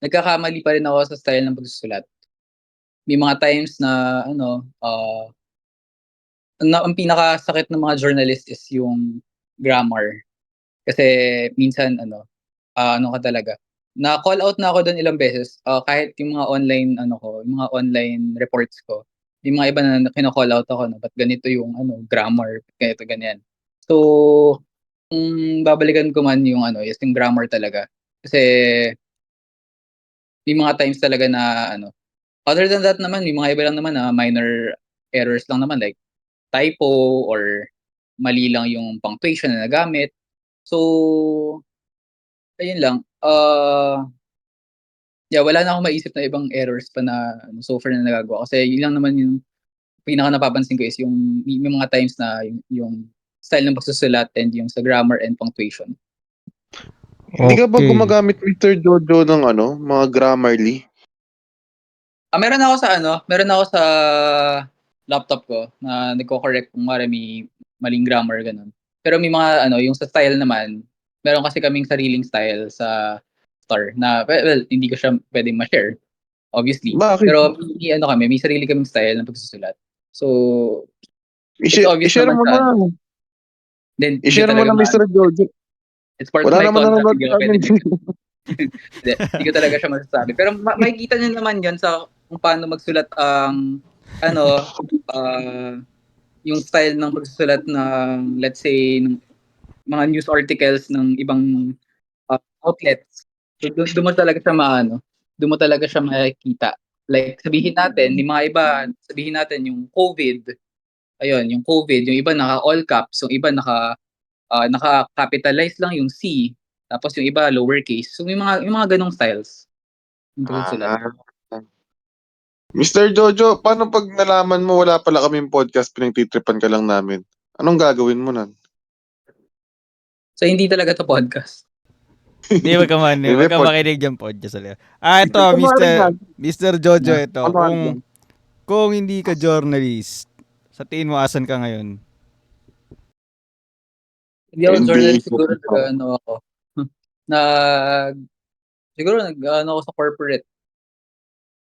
nagkakamali pa rin ako sa style ng pagsusulat. May mga times na ang pinakasakit ng mga journalist is yung grammar. Kasi minsan ka talaga, na-call out na ako dun ilang beses, kahit yung mga online yung mga online reports ko, yung mga iba na kino-call out ako na ba't ganito yung grammar, ganito, ganyan. So, kung babalikan ko man yung is yung grammar talaga. Kasi may mga times talaga na other than that naman, may mga iba lang naman na minor errors lang naman, like typo or mali lang yung punctuation na nagamit. So, ayun lang. Yeah, wala na akong maisip na ibang errors pa na so far na nagagawa. Kasi yun lang naman yung pinaka napapansin ko is yung mga times na yung style ng pagsusulat and yung sa grammar and punctuation. Hindi ka ba Okay. gumagamit, Mr. Jojo, ng mga Grammarly? Meron ako sa laptop ko na nagko-correct kung may maling grammar, ganun. Pero may mga yung sa style naman, meron kasi kaming sariling style sa Star na well, hindi ko siya pwedeng ma-share, obviously. Bakit? Pero may sarili kaming style ng pagsusulat. So, it's obvious I-share naman mo na. then hindi I-share mo talaga na, Mr. Jojo. it's part of Wala my naman contract, nanonood hindi sa ako amin. pwede hindi ko talaga siya masasabi. Pero makikita niyo naman 'yon sa kung paano magsulat ang ah, yung style ng pagsusulat ng, let's say, ng mga news articles ng ibang outlets. So, doon mo talaga siya doon mo talaga siya makikita. Like, sabihin natin, yung mga iba, sabihin natin yung COVID, ayun, yung COVID, yung iba naka all caps, yung iba naka-capitalize lang yung C, tapos yung iba lowercase. So, yung mga ganong styles yung pagsusulat. Ah. Mr. Jojo, paano pag nalaman mo wala pala kaming podcast, pinagtitripan ka lang namin? Anong gagawin mo nun? So, hindi talaga to podcast. Hindi, Hindi, wag ka makinig dyan po. Ito, Kunwari yan. Mr. Jojo, ito. Kunwari yan. Kung hindi ka journalist, sa tingin mo asan ka ngayon? Hindi ako NBA journalist, siguro superstar. ako. Nag, siguro ako sa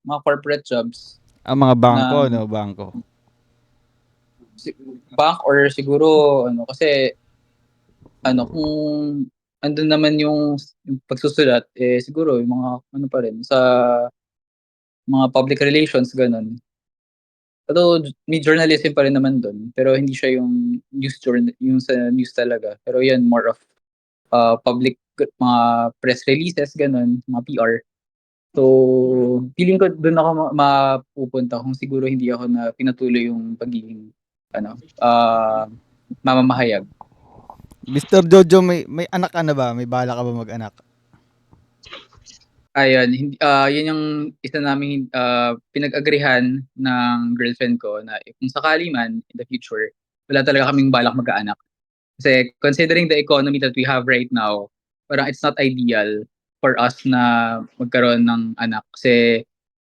mga corporate jobs Ang mga bangko, na no? Bangko. bank or siguro kasi kung andun naman yung pagsusulat siguro yung mga pa rin sa mga public relations ganun. Although may journalism pa rin naman doon pero hindi siya yung yung sa news talaga. Pero yan more of public mga press releases ganun, mga PR. So, feeling ko doon ako mapupunta kung siguro hindi ako na pinatuloy yung pagiging mamamahayag. Mr. Jojo, may anak ka na ba? May bala ka ba mag-anak? Ayun, yun yung isa naming pinag-agrihan ng girlfriend ko na kung sakali man in the future, wala talaga kaming balak mag-aanak. Kasi considering the economy that we have right now, parang it's not ideal for us na magkaroon ng anak kasi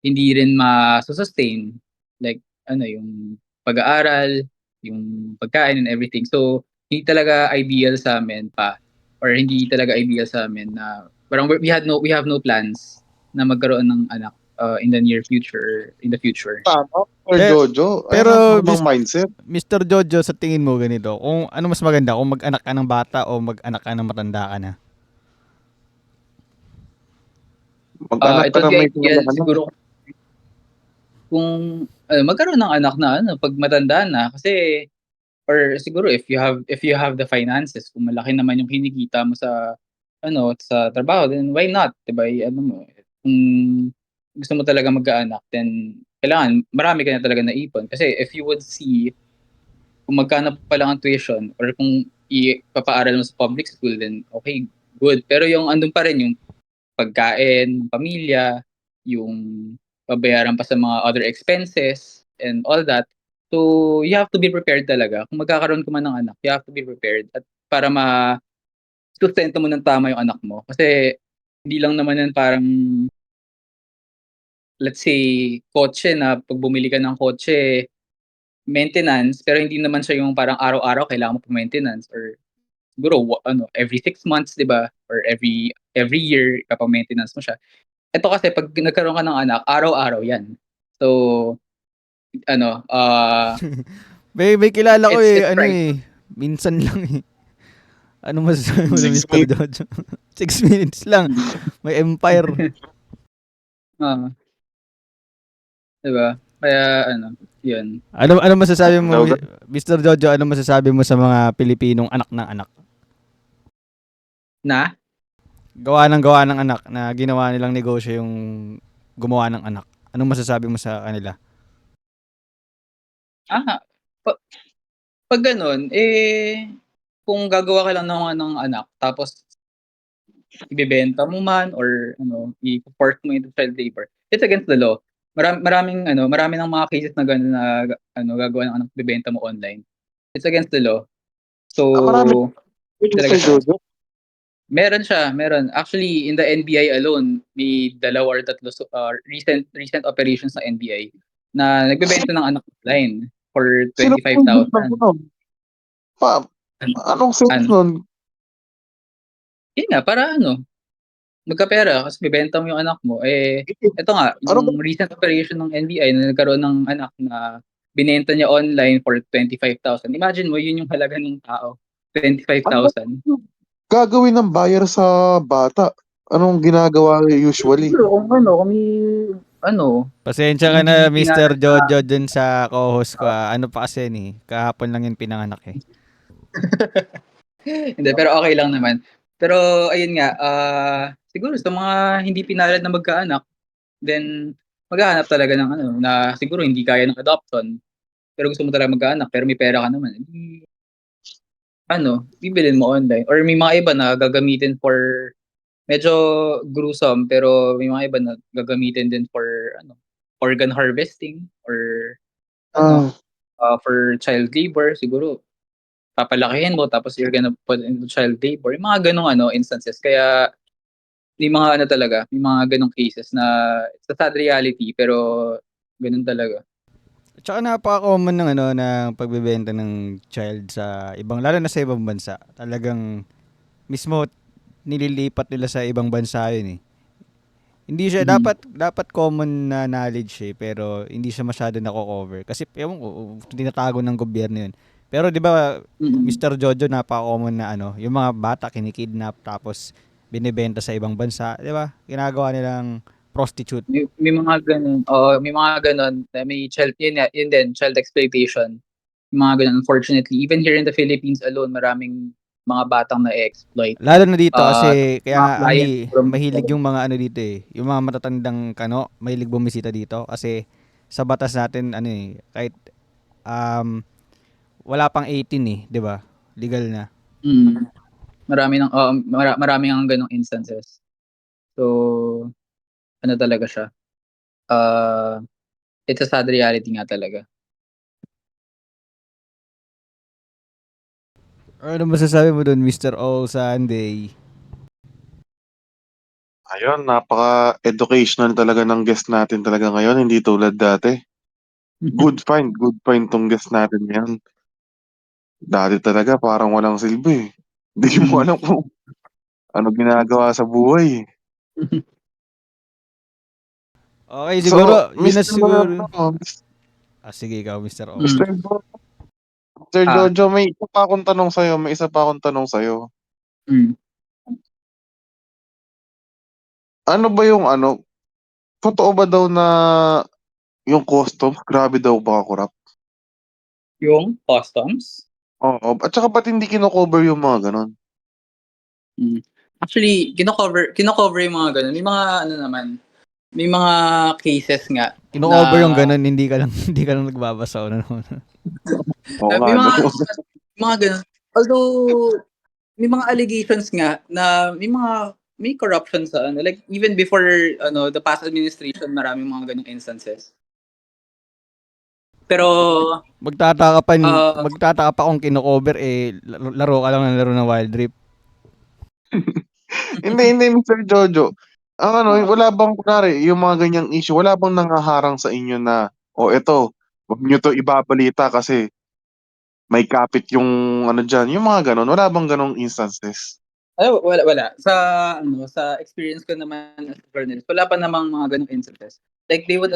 hindi rin ma-sustain like yung pag-aaral, yung pagkain and everything. So hindi talaga ideal sa amin pa or hindi talaga ideal sa amin na parang we have no plans na magkaroon ng anak in the near future, in the future. Tama, Mr. Pero- Jojo. pero, Ayan ang tamang mindset. Mr. Jojo, sa tingin mo ganito, kung ano mas maganda, kung mag-anak ka ng bata o mag-anak ka ng matanda ka na? Mag-anak Ito ka na the may ideal kinalaman. siguro kung magkaroon ng anak na pag matanda na kasi or siguro if you have the finances kung malaki naman yung kinikita mo sa sa trabaho then why not 'di ba mo kung gusto mo talaga mag-aanak then kailangan marami ka na talaga naipon kasi if you would see kung magkano pa lang ang tuition or kung ipapaaral mo sa public school then okay good pero yung andun pa rin yung pagkain ng pamilya, yung babayaran pa sa mga other expenses and all that. So, you have to be prepared talaga. Kung magkakaroon ka man ng anak, you have to be prepared at para sustento mo ng tama yung anak mo. Kasi hindi lang naman yan parang let's say kotse na pag bumili ka ng kotse maintenance pero hindi naman siya yung parang araw-araw kailangan mo pa maintenance or siguro every 6 months 'di ba or every year kapag maintenance mo siya. Ito kasi 'pag nagkaroon ka ng anak, araw-araw 'yan. So, ano, May kilala ko it's right. minsan lang eh. Ano masasabi mo sa 6 Mr. Jojo? 6 minutes lang. May empire. Oo, 'di ba? Kaya 'yun. Ano masasabi mo, Daw- Mr. Jojo, ano masasabi mo sa mga Pilipinong anak ng anak? Na Gawa ng anak na ginawa nilang negosyo yung gumawa ng anak. Anong masasabi mo sa kanila? ah, pa pag gano'n, kung gagawa ka lang ng anak tapos ibebenta mo man or i-force mo into child labor, it's against the law. Marami ng mga cases na gano'n na gagawa ng anak, ibebenta mo online. It's against the law. marami So, Mr. talaga siya. Jojo. Meron siya, meron. Actually, in the NBI alone, may 2 or 3 recent operations sa NBI na nagbebenta ng anak online for Sino po yung gusto 25,000. ko nun? Pa, anong sense Ano? nun? Yun nga, para magkapera kasi bebenta mo yung anak mo. Ito nga, Ano ba? yung recent operation ng NBI na nagkaroon ng anak na binenta niya online for 25,000. Imagine mo, yun yung halaga ng tao. Ano ba 25,000. gagawin ng buyer sa bata? Anong ginagawa usually? Siguro kung kung may Pasensya ka na, hindi Mr. pinalala Jojo, dun sa co-host ko. Ano pa kasi kahapon lang yung pinanganak eh. Hindi, pero okay lang naman. Pero ayun nga, siguro sa mga hindi pinalad na magkaanak, then maghahanap talaga ng ano, na siguro hindi kaya ng adoption, pero gusto mo talaga magkaanak, pero may pera ka naman, edi ano, bibilhin mo online. Or may mga iba na gagamitin for medyo gruesome, pero may mga iba na gagamitin din for ano, organ harvesting or ano, Ah, for child labor. Siguro papalakihin mo tapos you're gonna put into child labor. Yung mga ganong ano, instances. Kaya may mga ano talaga, may mga ganong cases na it's a sad reality pero ganun talaga. Tsaka napaka-common ng ano ng pagbebenta ng child sa ibang lalo na sa ibang bansa. Talagang mismo nililipat nila sa ibang bansa 'yun eh. Hindi siya Mhm. dapat common na knowledge eh, pero hindi siya masyado nako-cover kasi ewan ko tinatago ng gobyerno 'yun. Pero 'di ba Mm. Mr. Jojo napaka-common na ano, yung mga bata kinikidnap tapos binebenta sa ibang bansa, 'di ba? Ginagawa nilang prostitute. May mga ganun, oo, may mga ganun na may child, yun din, child exploitation. Yung mga ganun, unfortunately. Even here in the Philippines alone, maraming mga batang na-exploit. Lalo na dito Tapos kasi mga kaya client, siguro mahilig yung mga ano dito eh, yung mga matatandang kano, mahilig bumisita dito kasi sa batas natin ano eh, kahit um, wala pang 18 eh, 'di ba? Legal na. mm, marami ang ganong instances. So, ano talaga siya, uh, it's a sad reality nga talaga. Ano masasabi mo doon, Mr. O Sunday? ayun, napaka-educational talaga ng guest natin talaga ngayon, hindi tulad dati. Good find tong guest natin ngayon. Dati talaga parang walang silbi eh. Hindi mo Mm. alam kung ano ginagawa sa buhay eh. Okay, So, siguro, yun na siguro. Ano, Sige ikaw, Mr. O. Mm. Mr. Sir Ah, Jojo, may isa pa akong tanong sa'yo, may isa pa akong tanong sa'yo. mm. Ano ba yung ano, totoo ba daw na yung customs, grabe daw ba corrupt? Yung customs. Oo, at saka ba't hindi kino-cover yung mga ganon? Mm. Actually, kino-cover yung mga ganun. May mga ano naman, may mga cases nga na Kino-over yung ganun, hindi ka lang, hindi ka lang nagbabasa o ano. Oo nga, may no? mga ganun. Although may mga allegations nga na may corruption sa ano, like even before ano the past administration, maraming mga ganung instances. Pero uh, Magtataka pa kung kino-cover eh, laro ka lang ng laro ng Wild Rift. Hindi, Mr. Jojo. Ang ano, wala bang, kunwari, yung mga ganyang issue, wala bang nangaharang sa inyo na, o eto, wag nyo to ibabalita kasi may kapit yung ano dyan, yung mga ganon. Wala bang ganong instances? wala sa ano sa experience ko naman as a journalist, wala pa namang mga ganung instances. Like they would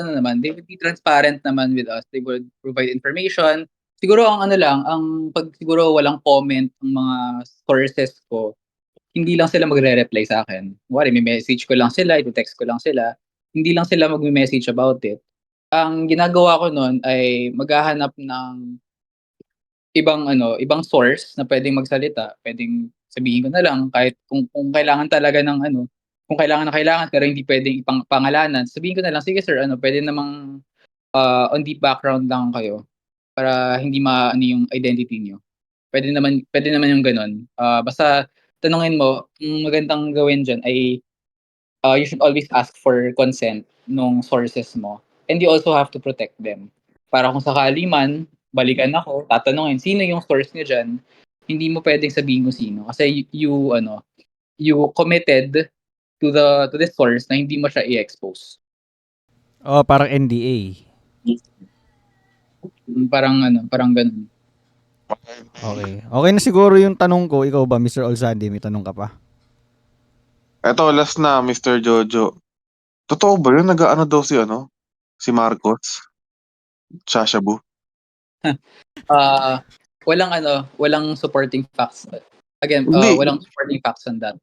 be transparent naman with us. They would provide information. Siguro ang ano lang, ang pag siguro walang comment ang mga sources ko, hindi lang sila magre-reply sa akin. Kunwari may message ko lang sila, i-text ko lang sila, hindi lang sila magme-message about it. Ang ginagawa ko nun ay maghahanap ng ibang source na puwedeng magsalita. Puwedeng sabihin ko na lang kahit kung kailangan talaga ng ano, kung kailangan na kailangan pero hindi puwedeng pangalanan, sabihin ko na lang, "Sige sir, ano puwede namang, on the background lang kayo para hindi maano yung identity niyo." Puwede naman yung gano'n. Basta tanungin mo, ang magandang gawin diyan ay, you should always ask for consent nung sources mo, and you also have to protect them. Para kung sakali man balikan ako, tatanungin, "Sino yung source niyo diyan?" Hindi mo puwedeng sabihin kung sino kasi you ano, you committed to the source na hindi mo siya i-expose. Oh, parang NDA. Parang ano, parang gano'n. Okay. Okay na siguro yung tanong ko. Ikaw ba, Mr. Olsandi, may tanong ka pa? Eto, last na, Mr. Jojo. Totoo ba yun? Nag-ano daw si ano? Si Marcos? Shashabu? Ah, walang supporting facts. Again, Hindi. walang supporting facts on that.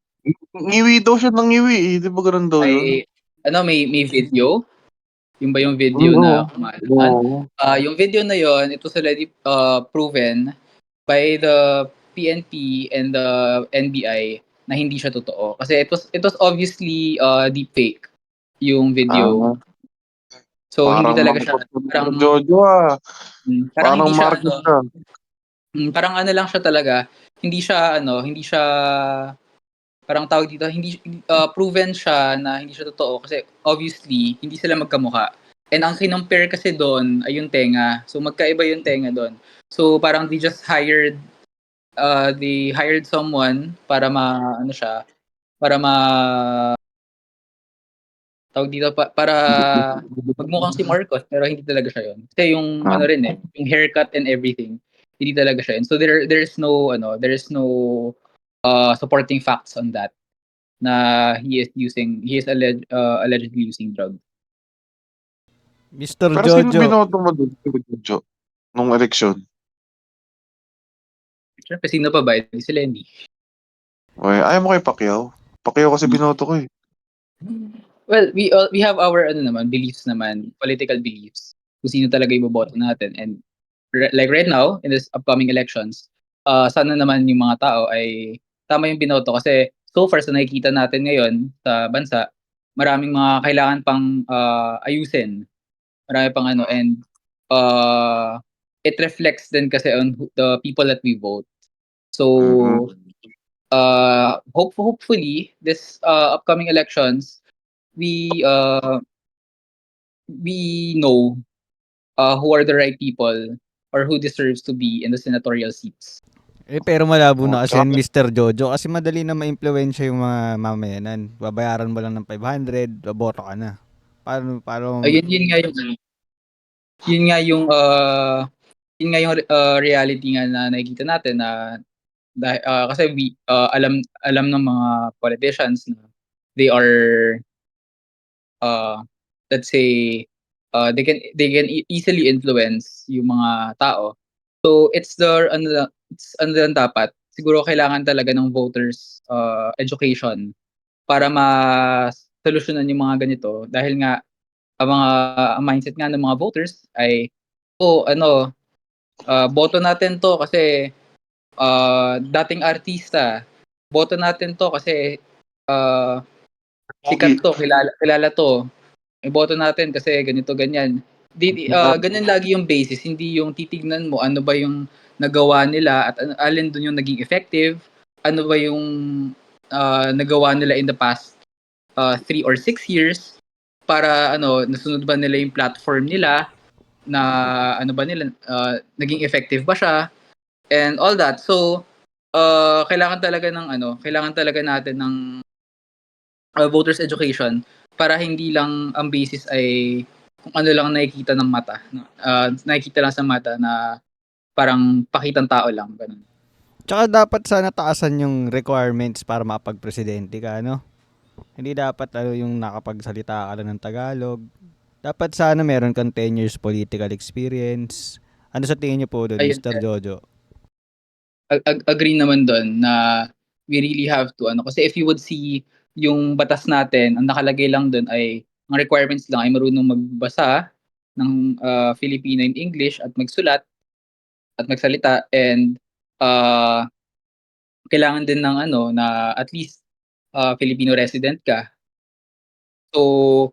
Ngiwi daw siya ng ngiwi eh. Di ba ganun daw yun? Ay ano, may video, yun ba yung video Oo. na kumalaman? Oo. Yung video na yun, it was already proven by PNP and the NBI na hindi siya totoo. Kasi it was obviously deep fake yung video. Ah, So hindi parang talaga siya mangkot ka, Mr. parang Jojo ah. parang Parang hindi siya Marcos ka. parang ano lang siya talaga, hindi siya parang tawag dito, hindi proven siya na hindi siya totoo kasi obviously hindi sila magkamukha. And ang kinompare kasi doon ay yung tenga. So magkaiba yung tenga doon. So parang they hired someone para ano siya, para tawag dito para magmukhang si Marcos pero hindi talaga siya yun. Kasi yung Ah, ano rin yung haircut and everything, hindi talaga siya yun. So there's no supporting facts on that na he is allegedly using drugs. Mr. Pero sino Jojo, binoto mo doon, Mr. Jojo, nung eleksyon? Siyempre, sino pa ba? Hindi si Lenny. Oy, ayaw mo kay Pacquiao? Pacquiao kasi binoto ko eh. Well, we have our beliefs naman, political beliefs. Kung sino talaga iboboto natin. And like right now, in this upcoming elections, sana naman yung mga tao ay tama yung binoto. Kasi so far sa nakikita natin ngayon sa bansa, maraming mga kailangan pang ayusin. Marami pang and it reflects din kasi on the people that we vote. Mhm. So, hopefully, this upcoming elections, we uh, we know who are the right people or who deserves to be in the senatorial seats. pero malabo Oh, na kasi yan, tsaka, Mr. Jojo. Kasi madali na ma-impluwensya yung mga mamayanan. Babayaran mo lang ng 500, baboto ka na. Paano, Yun nga yung yun nga yung yun nga yung reality nga na nakikita natin na kasi alam ng mga politicians na they are uh, let's say easily influence yung mga tao. So it's ano lang dapat siguro kailangan talaga ng voters education para ma-solusyonan yung mga ganito dahil nga ang mindset nga ng mga voters ay boto natin to kasi dating artista, boto natin to kasi uh, pogi. sikat to, kilala to. Iboto natin kasi ganito ganyan. Ganyan lagi yung basis, hindi yung titignan mo ano ba yung nagawa nila at alin dun yung naging effective, ano ba yung nagawa nila in the past 3 or 6 years para nasunod ba nila yung platform nila na ano ba nila naging effective ba siya and all that. So kailangan talaga natin ng voters education para hindi lang ang basis ay kung ano lang nakikita ng mata. Nakikita lang sa mata na parang pakitang tao lang. Ganun. tsaka dapat sana taasan yung requirements para mapag-presidente ka, no? Hindi dapat yung nakapagsalita ka lang ng Tagalog. Dapat sana meron kang 10 years political experience. Ano sa tingin niyo po doon, Ayun, Mr. Jojo? agree naman doon na we really have to kasi if you would see yung batas natin, ang nakalagay lang doon ay ang requirements lang ay marunong magbasa ng Filipino and English at magsulat at magsalita and uh, kailangan din ng na at least Filipino resident ka. So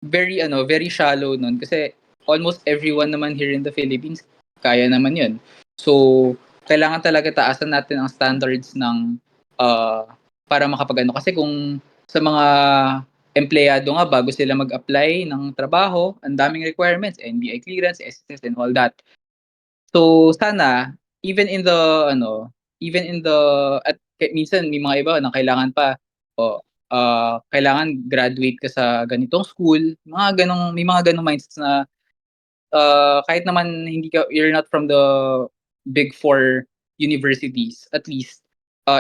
very shallow nun kasi almost everyone naman here in the Philippines kaya naman 'yun. So kailangan talaga taasan natin ang standards ng para makapag kasi kung sa mga empleyado nga bago sila mag-apply ng trabaho, ang daming requirements, NBI clearance, SSS and all that. So sana even in the at minsan may mga iba na kailangan pa kailangan graduate ka sa ganitong school, may mga ganong mindsets na kahit naman you're not from the big four universities, at least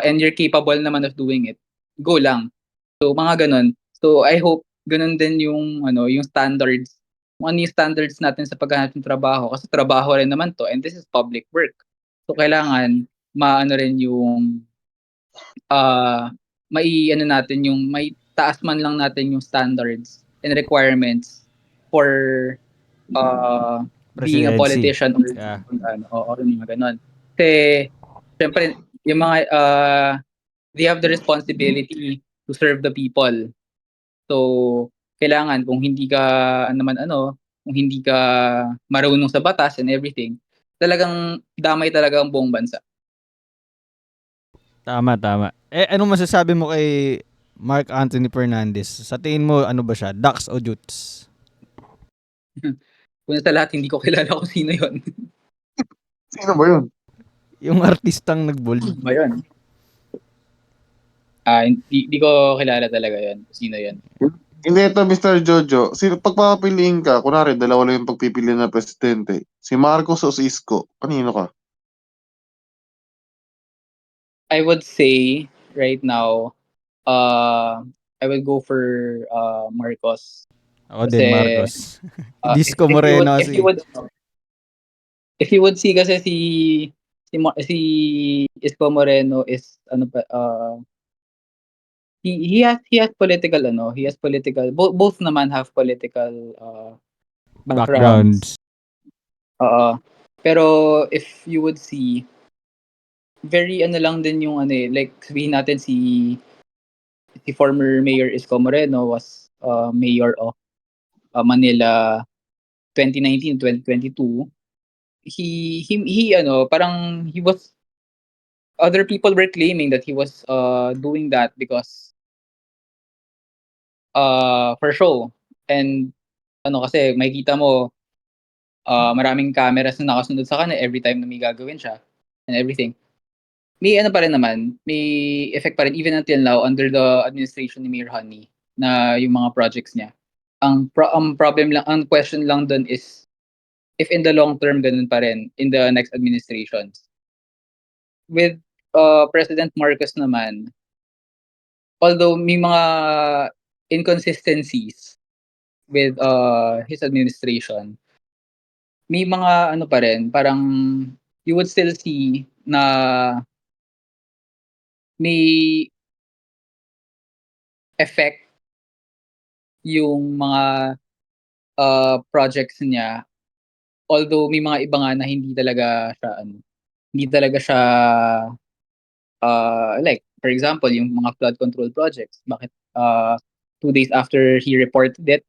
and you're capable naman of doing it, go lang. So mga ganon. So I hope ganon din yung standards. Kung ano yung standards natin sa paghahanap ng trabaho kasi trabaho rin naman to and this is public work. So kailangan maano rin yung may taas man lang natin yung standards and requirements for being a Presidency. politician or Yeah. or mga ganon. Kasi syempre yung mga, they have the responsibility to serve the people. So, kailangan kung hindi ka kung hindi ka marunong sa batas and everything, talagang damay talaga ang buong bansa. Tama, tama. Anong masasabi mo kay Mark Anthony Fernandez? Sa tingin mo, ano ba siya? Ducks o Jutes? Una sa lahat, hindi ko kilala kung sino yon. Sino ba yun? Yung artistang nag-bold. Ba yun? Hindi ko kilala talaga yon. Sino yon? Hindi, ito, Mr. Jojo. Pagpapiliin ka, kunwari, dalawa lang yung pagpipili na presidente. Si Marcos o si Isko? Kanino ka? I would say, right now, I would go for Marcos. Ako Kasi, din, Marcos. if, Disco if you would, Moreno if you kasi. would, if you would see kasi si Isko Moreno is he has political both naman have political backgrounds. Backgrounds. Pero if you would see, very lang din yung like sabihin natin si former Mayor Isko Moreno was mayor of Manila 2019-2022. Parang he was, other people were claiming that he was doing that because for show. And kasi makikita mo maraming cameras na nakasunod sa kanya every time na may gagawin siya and everything. May pa rin naman, may effect pa rin even until now under the administration ni Mayor Honey na yung mga projects niya. Ang problem lang, ang question lang dun is if in the long term ganun pa rin in the next administrations. With President Marcos naman, although may mga inconsistencies with his administration, may mga pa rin, parang you would still see na may effect yung mga projects niya. Although may mga iba nga na hindi talaga siya like for example yung mga flood control projects. Bakit 2 days after he reported it,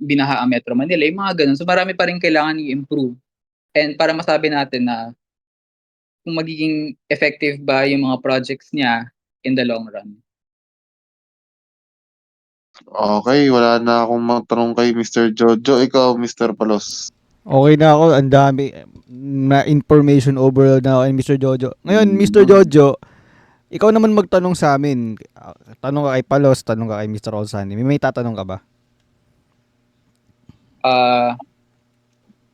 binaha ang Metro Manila, yung mga ganun. So marami pa rin kailangan i-improve. And para masabi natin na kung magiging effective ba yung mga projects niya in the long run. Okay, wala na akong matanong kay Mr. Jojo. Ikaw, Mr. Palos. Okay na ako. Ang dami na information overload na ako kay Mr. Jojo. Ngayon, Mr. Jojo, ikaw naman magtanong sa amin. Tanong ka kay Palos, tanong ka kay Mr. Olsani. May tatanong ka ba?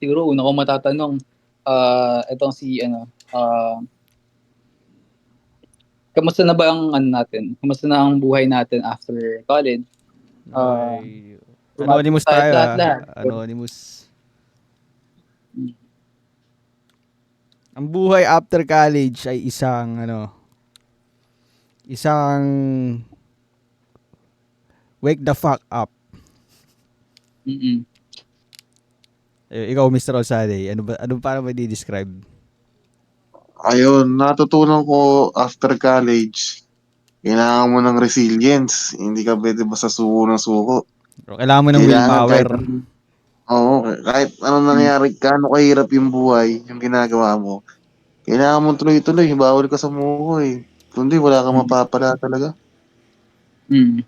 Siguro una ko matatanong, itong kamusta na ba ang natin? Kamusta na ang buhay natin after college? Okay. Anonymous tayo lahat. Anonymous. Ang buhay after college ay isang wake the fuck up. Mm-mm. Ikaw, Mr. Olsani, paano mo i-describe? Ayun, natutunan ko after college, kailangan mo ng resilience. Hindi ka pwede basta suko ng suko. Pero kailangan mo ng Kailangan willpower. kahit anong nangyari, kano kahirap yung buhay, yung ginagawa mo. Kailangan mo tuloy-tuloy, bawal ka sa muko eh. Kundi wala kang mapapala talaga. Mm.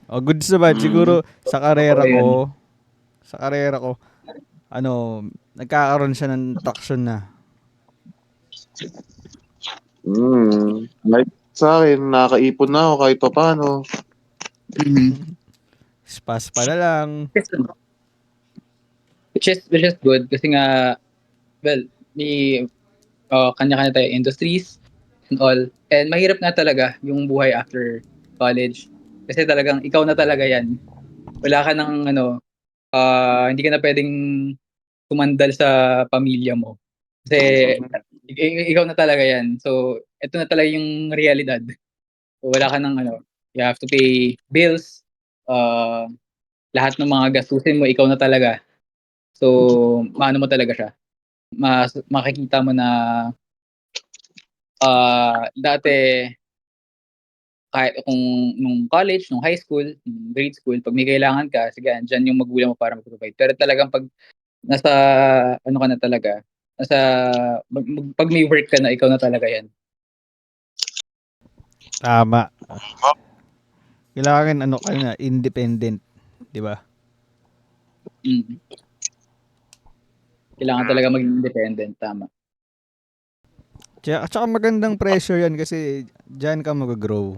Goods naman. Siguro sa karera Ayun. ko, nagkakaroon siya ng traction na. Like sa akin, nakaipon na ako kahit pa paano. Spas pa na lang. Which is good kasi nga, well, may kanya-kanya tayo industries and all. And mahirap nga talaga yung buhay after college. Kasi talagang ikaw na talaga yan. Wala ka ng hindi ka na pwedeng tumandal sa pamilya mo. Kasi ikaw na talaga yan. So, ito na talaga yung realidad. So, wala ka ng you have to pay bills, lahat ng mga gastusin mo, ikaw na talaga. So, maano mo talaga siya. Makikita mo na Dati, kahit kung nung college, nung high school, nung grade school, pag may kailangan ka, sige, andyan yung magulang mo para mag-provide. Pero talagang pag nasa, ano ka na talaga, nasa, pag may work ka na, ikaw na talaga yan. Tama. Kailangan ano ka na, independent, 'di ba? Mm. Kailangan talaga maging independent, tama. Tsaka magandang pressure 'yan kasi diyan ka mag-grow.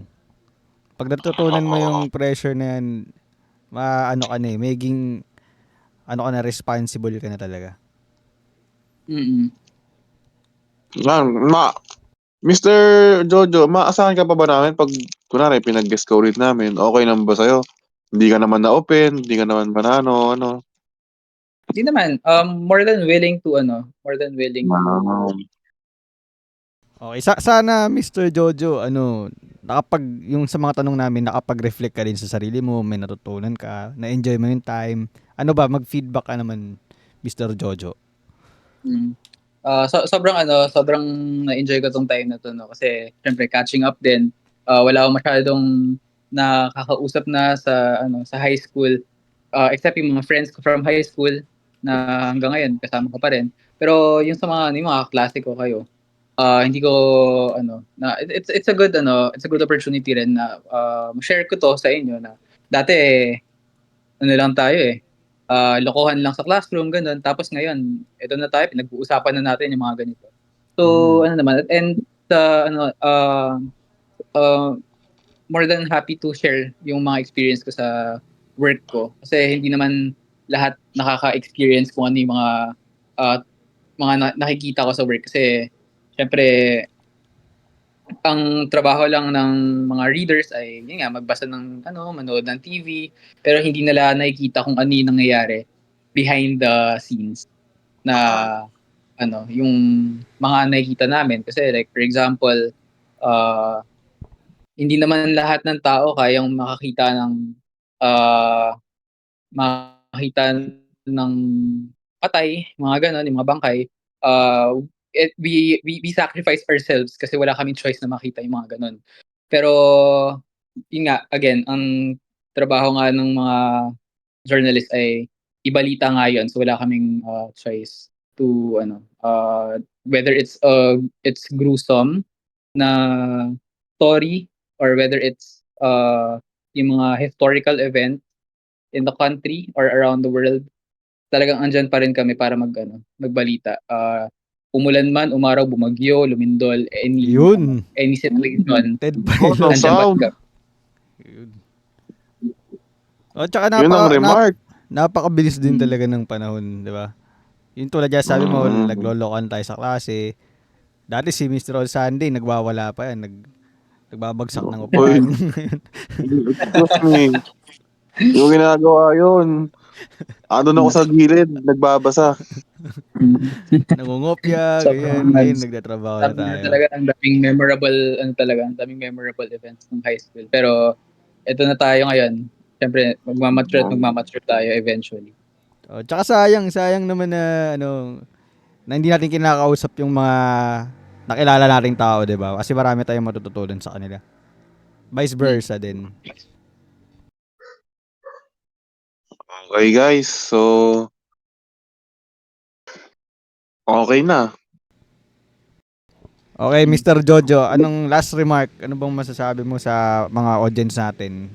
Pag natutunan mo yung pressure na yan, ano ka na eh, maging ano ka na, responsible ka na talaga. Mm. Mr. Jojo, maasahan ka pa ba namin pag kunwari pinag-guest ka ulit namin? Okay naman ba sa'yo? Hindi ka naman na-open, hindi ka naman manano, ano? Hindi naman, more than willing to, more than willing to, Okay, sana Mr. Jojo, yung sa mga tanong namin, nakapag-reflect ka din sa sarili mo, may natutunan ka, na-enjoy mo yung time. Ano ba, mag-feedback ka naman, Mr. Jojo. mm. Sobrang na-enjoy ko tong time na to, no? Kasi, syempre, catching up din. Wala akong masyadong nakakausap na sa high school. Except yung mga friends ko from high school na hanggang ngayon, kasama ko pa rin. Pero yung sa yung mga klase ko kayo, hindi ko it's a good it's a good opportunity rin na share ko to sa inyo na dati ano lang tayo lokohan lang sa classroom ganun, tapos ngayon ito na tayo, pinag-uusapan na natin yung mga ganito. So ano naman, and uh, more than happy to share yung mga experience ko sa work ko kasi hindi naman lahat nakaka-experience kung ano yung uh, nakikita ko sa work kasi syempre ang trabaho lang ng mga readers ay yun nga magbasa ng manood ng TV, pero hindi nila nakikita kung ano yung nangyayari behind the scenes na yung mga nakikita namin kasi like for example uh, hindi naman lahat ng tao kayang uh, makakita ng patay, mga ganon, yung mga bangkay. We sacrifice ourselves kasi wala kaming choice na makita yung mga ganon. Pero, yun nga, again, ang trabaho nga ng mga journalist ay ibalita nga yun. So, wala kaming choice to, whether it's gruesome na story or whether it's yung mga historical event in the country or around the world, talagang andyan pa rin kami para magbalita. Umulan man, umaraw, bumagyo, lumindol, Yun. any situation, Ted Awesome Pilot. andyan pa rin sound. kami. Yun. O, tsaka Yun ang remark. napakabilis din talaga ng panahon, di ba? Yung tulad yan, sabi mo, naglolokohan tayo sa klase. Dati si Mr. All Sunday, nagwawala pa yan. Nagbabagsak ng Uy, upuan. excuse me. Yung ginagawa yun. Ano na ako sa gilid, nagbabasa. Nangungopya, ganyan. Sobrang Ngayon, nagtatrabaho na sabi niya tayo. talaga, ang daming memorable events ng high school. Pero, eto na tayo ngayon. Siyempre, magmamature tayo eventually. O, tsaka sayang naman na, na hindi natin kinakausap yung mga nakilala nating tao, di ba? Kasi marami tayong matututunan sa kanila. Vice versa din. Okay guys, so okay na. Okay, Mr. Jojo, anong last remark? Ano bang masasabi mo sa mga audience natin?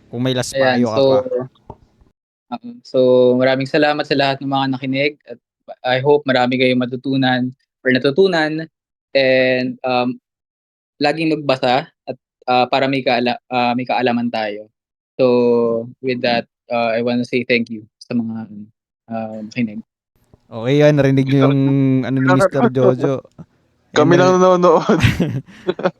Kung may last Ayan, payo ka pa? so maraming salamat sa lahat ng mga nakinig at I hope marami kayong matutunan or natutunan and laging magbasa at para may kaalaman tayo. So with that, I want to say thank you sa mga nakinig. Okay yan, narinig nyo yung ni Mr. Jojo. Kami lang nanonood.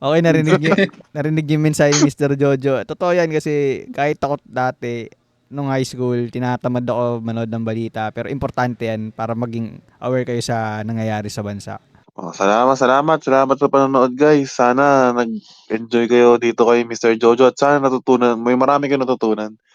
Okay, narinig yung mensahe ni Mr. Jojo. Totoo yan kasi kahit ako dati, nung high school, tinatamad ako manood ng balita. Pero importante yan para maging aware kayo sa nangyayari sa bansa. Salamat sa panonood guys. Sana nag-enjoy kayo dito kay Mr. Jojo at sana may marami kayong natutunan.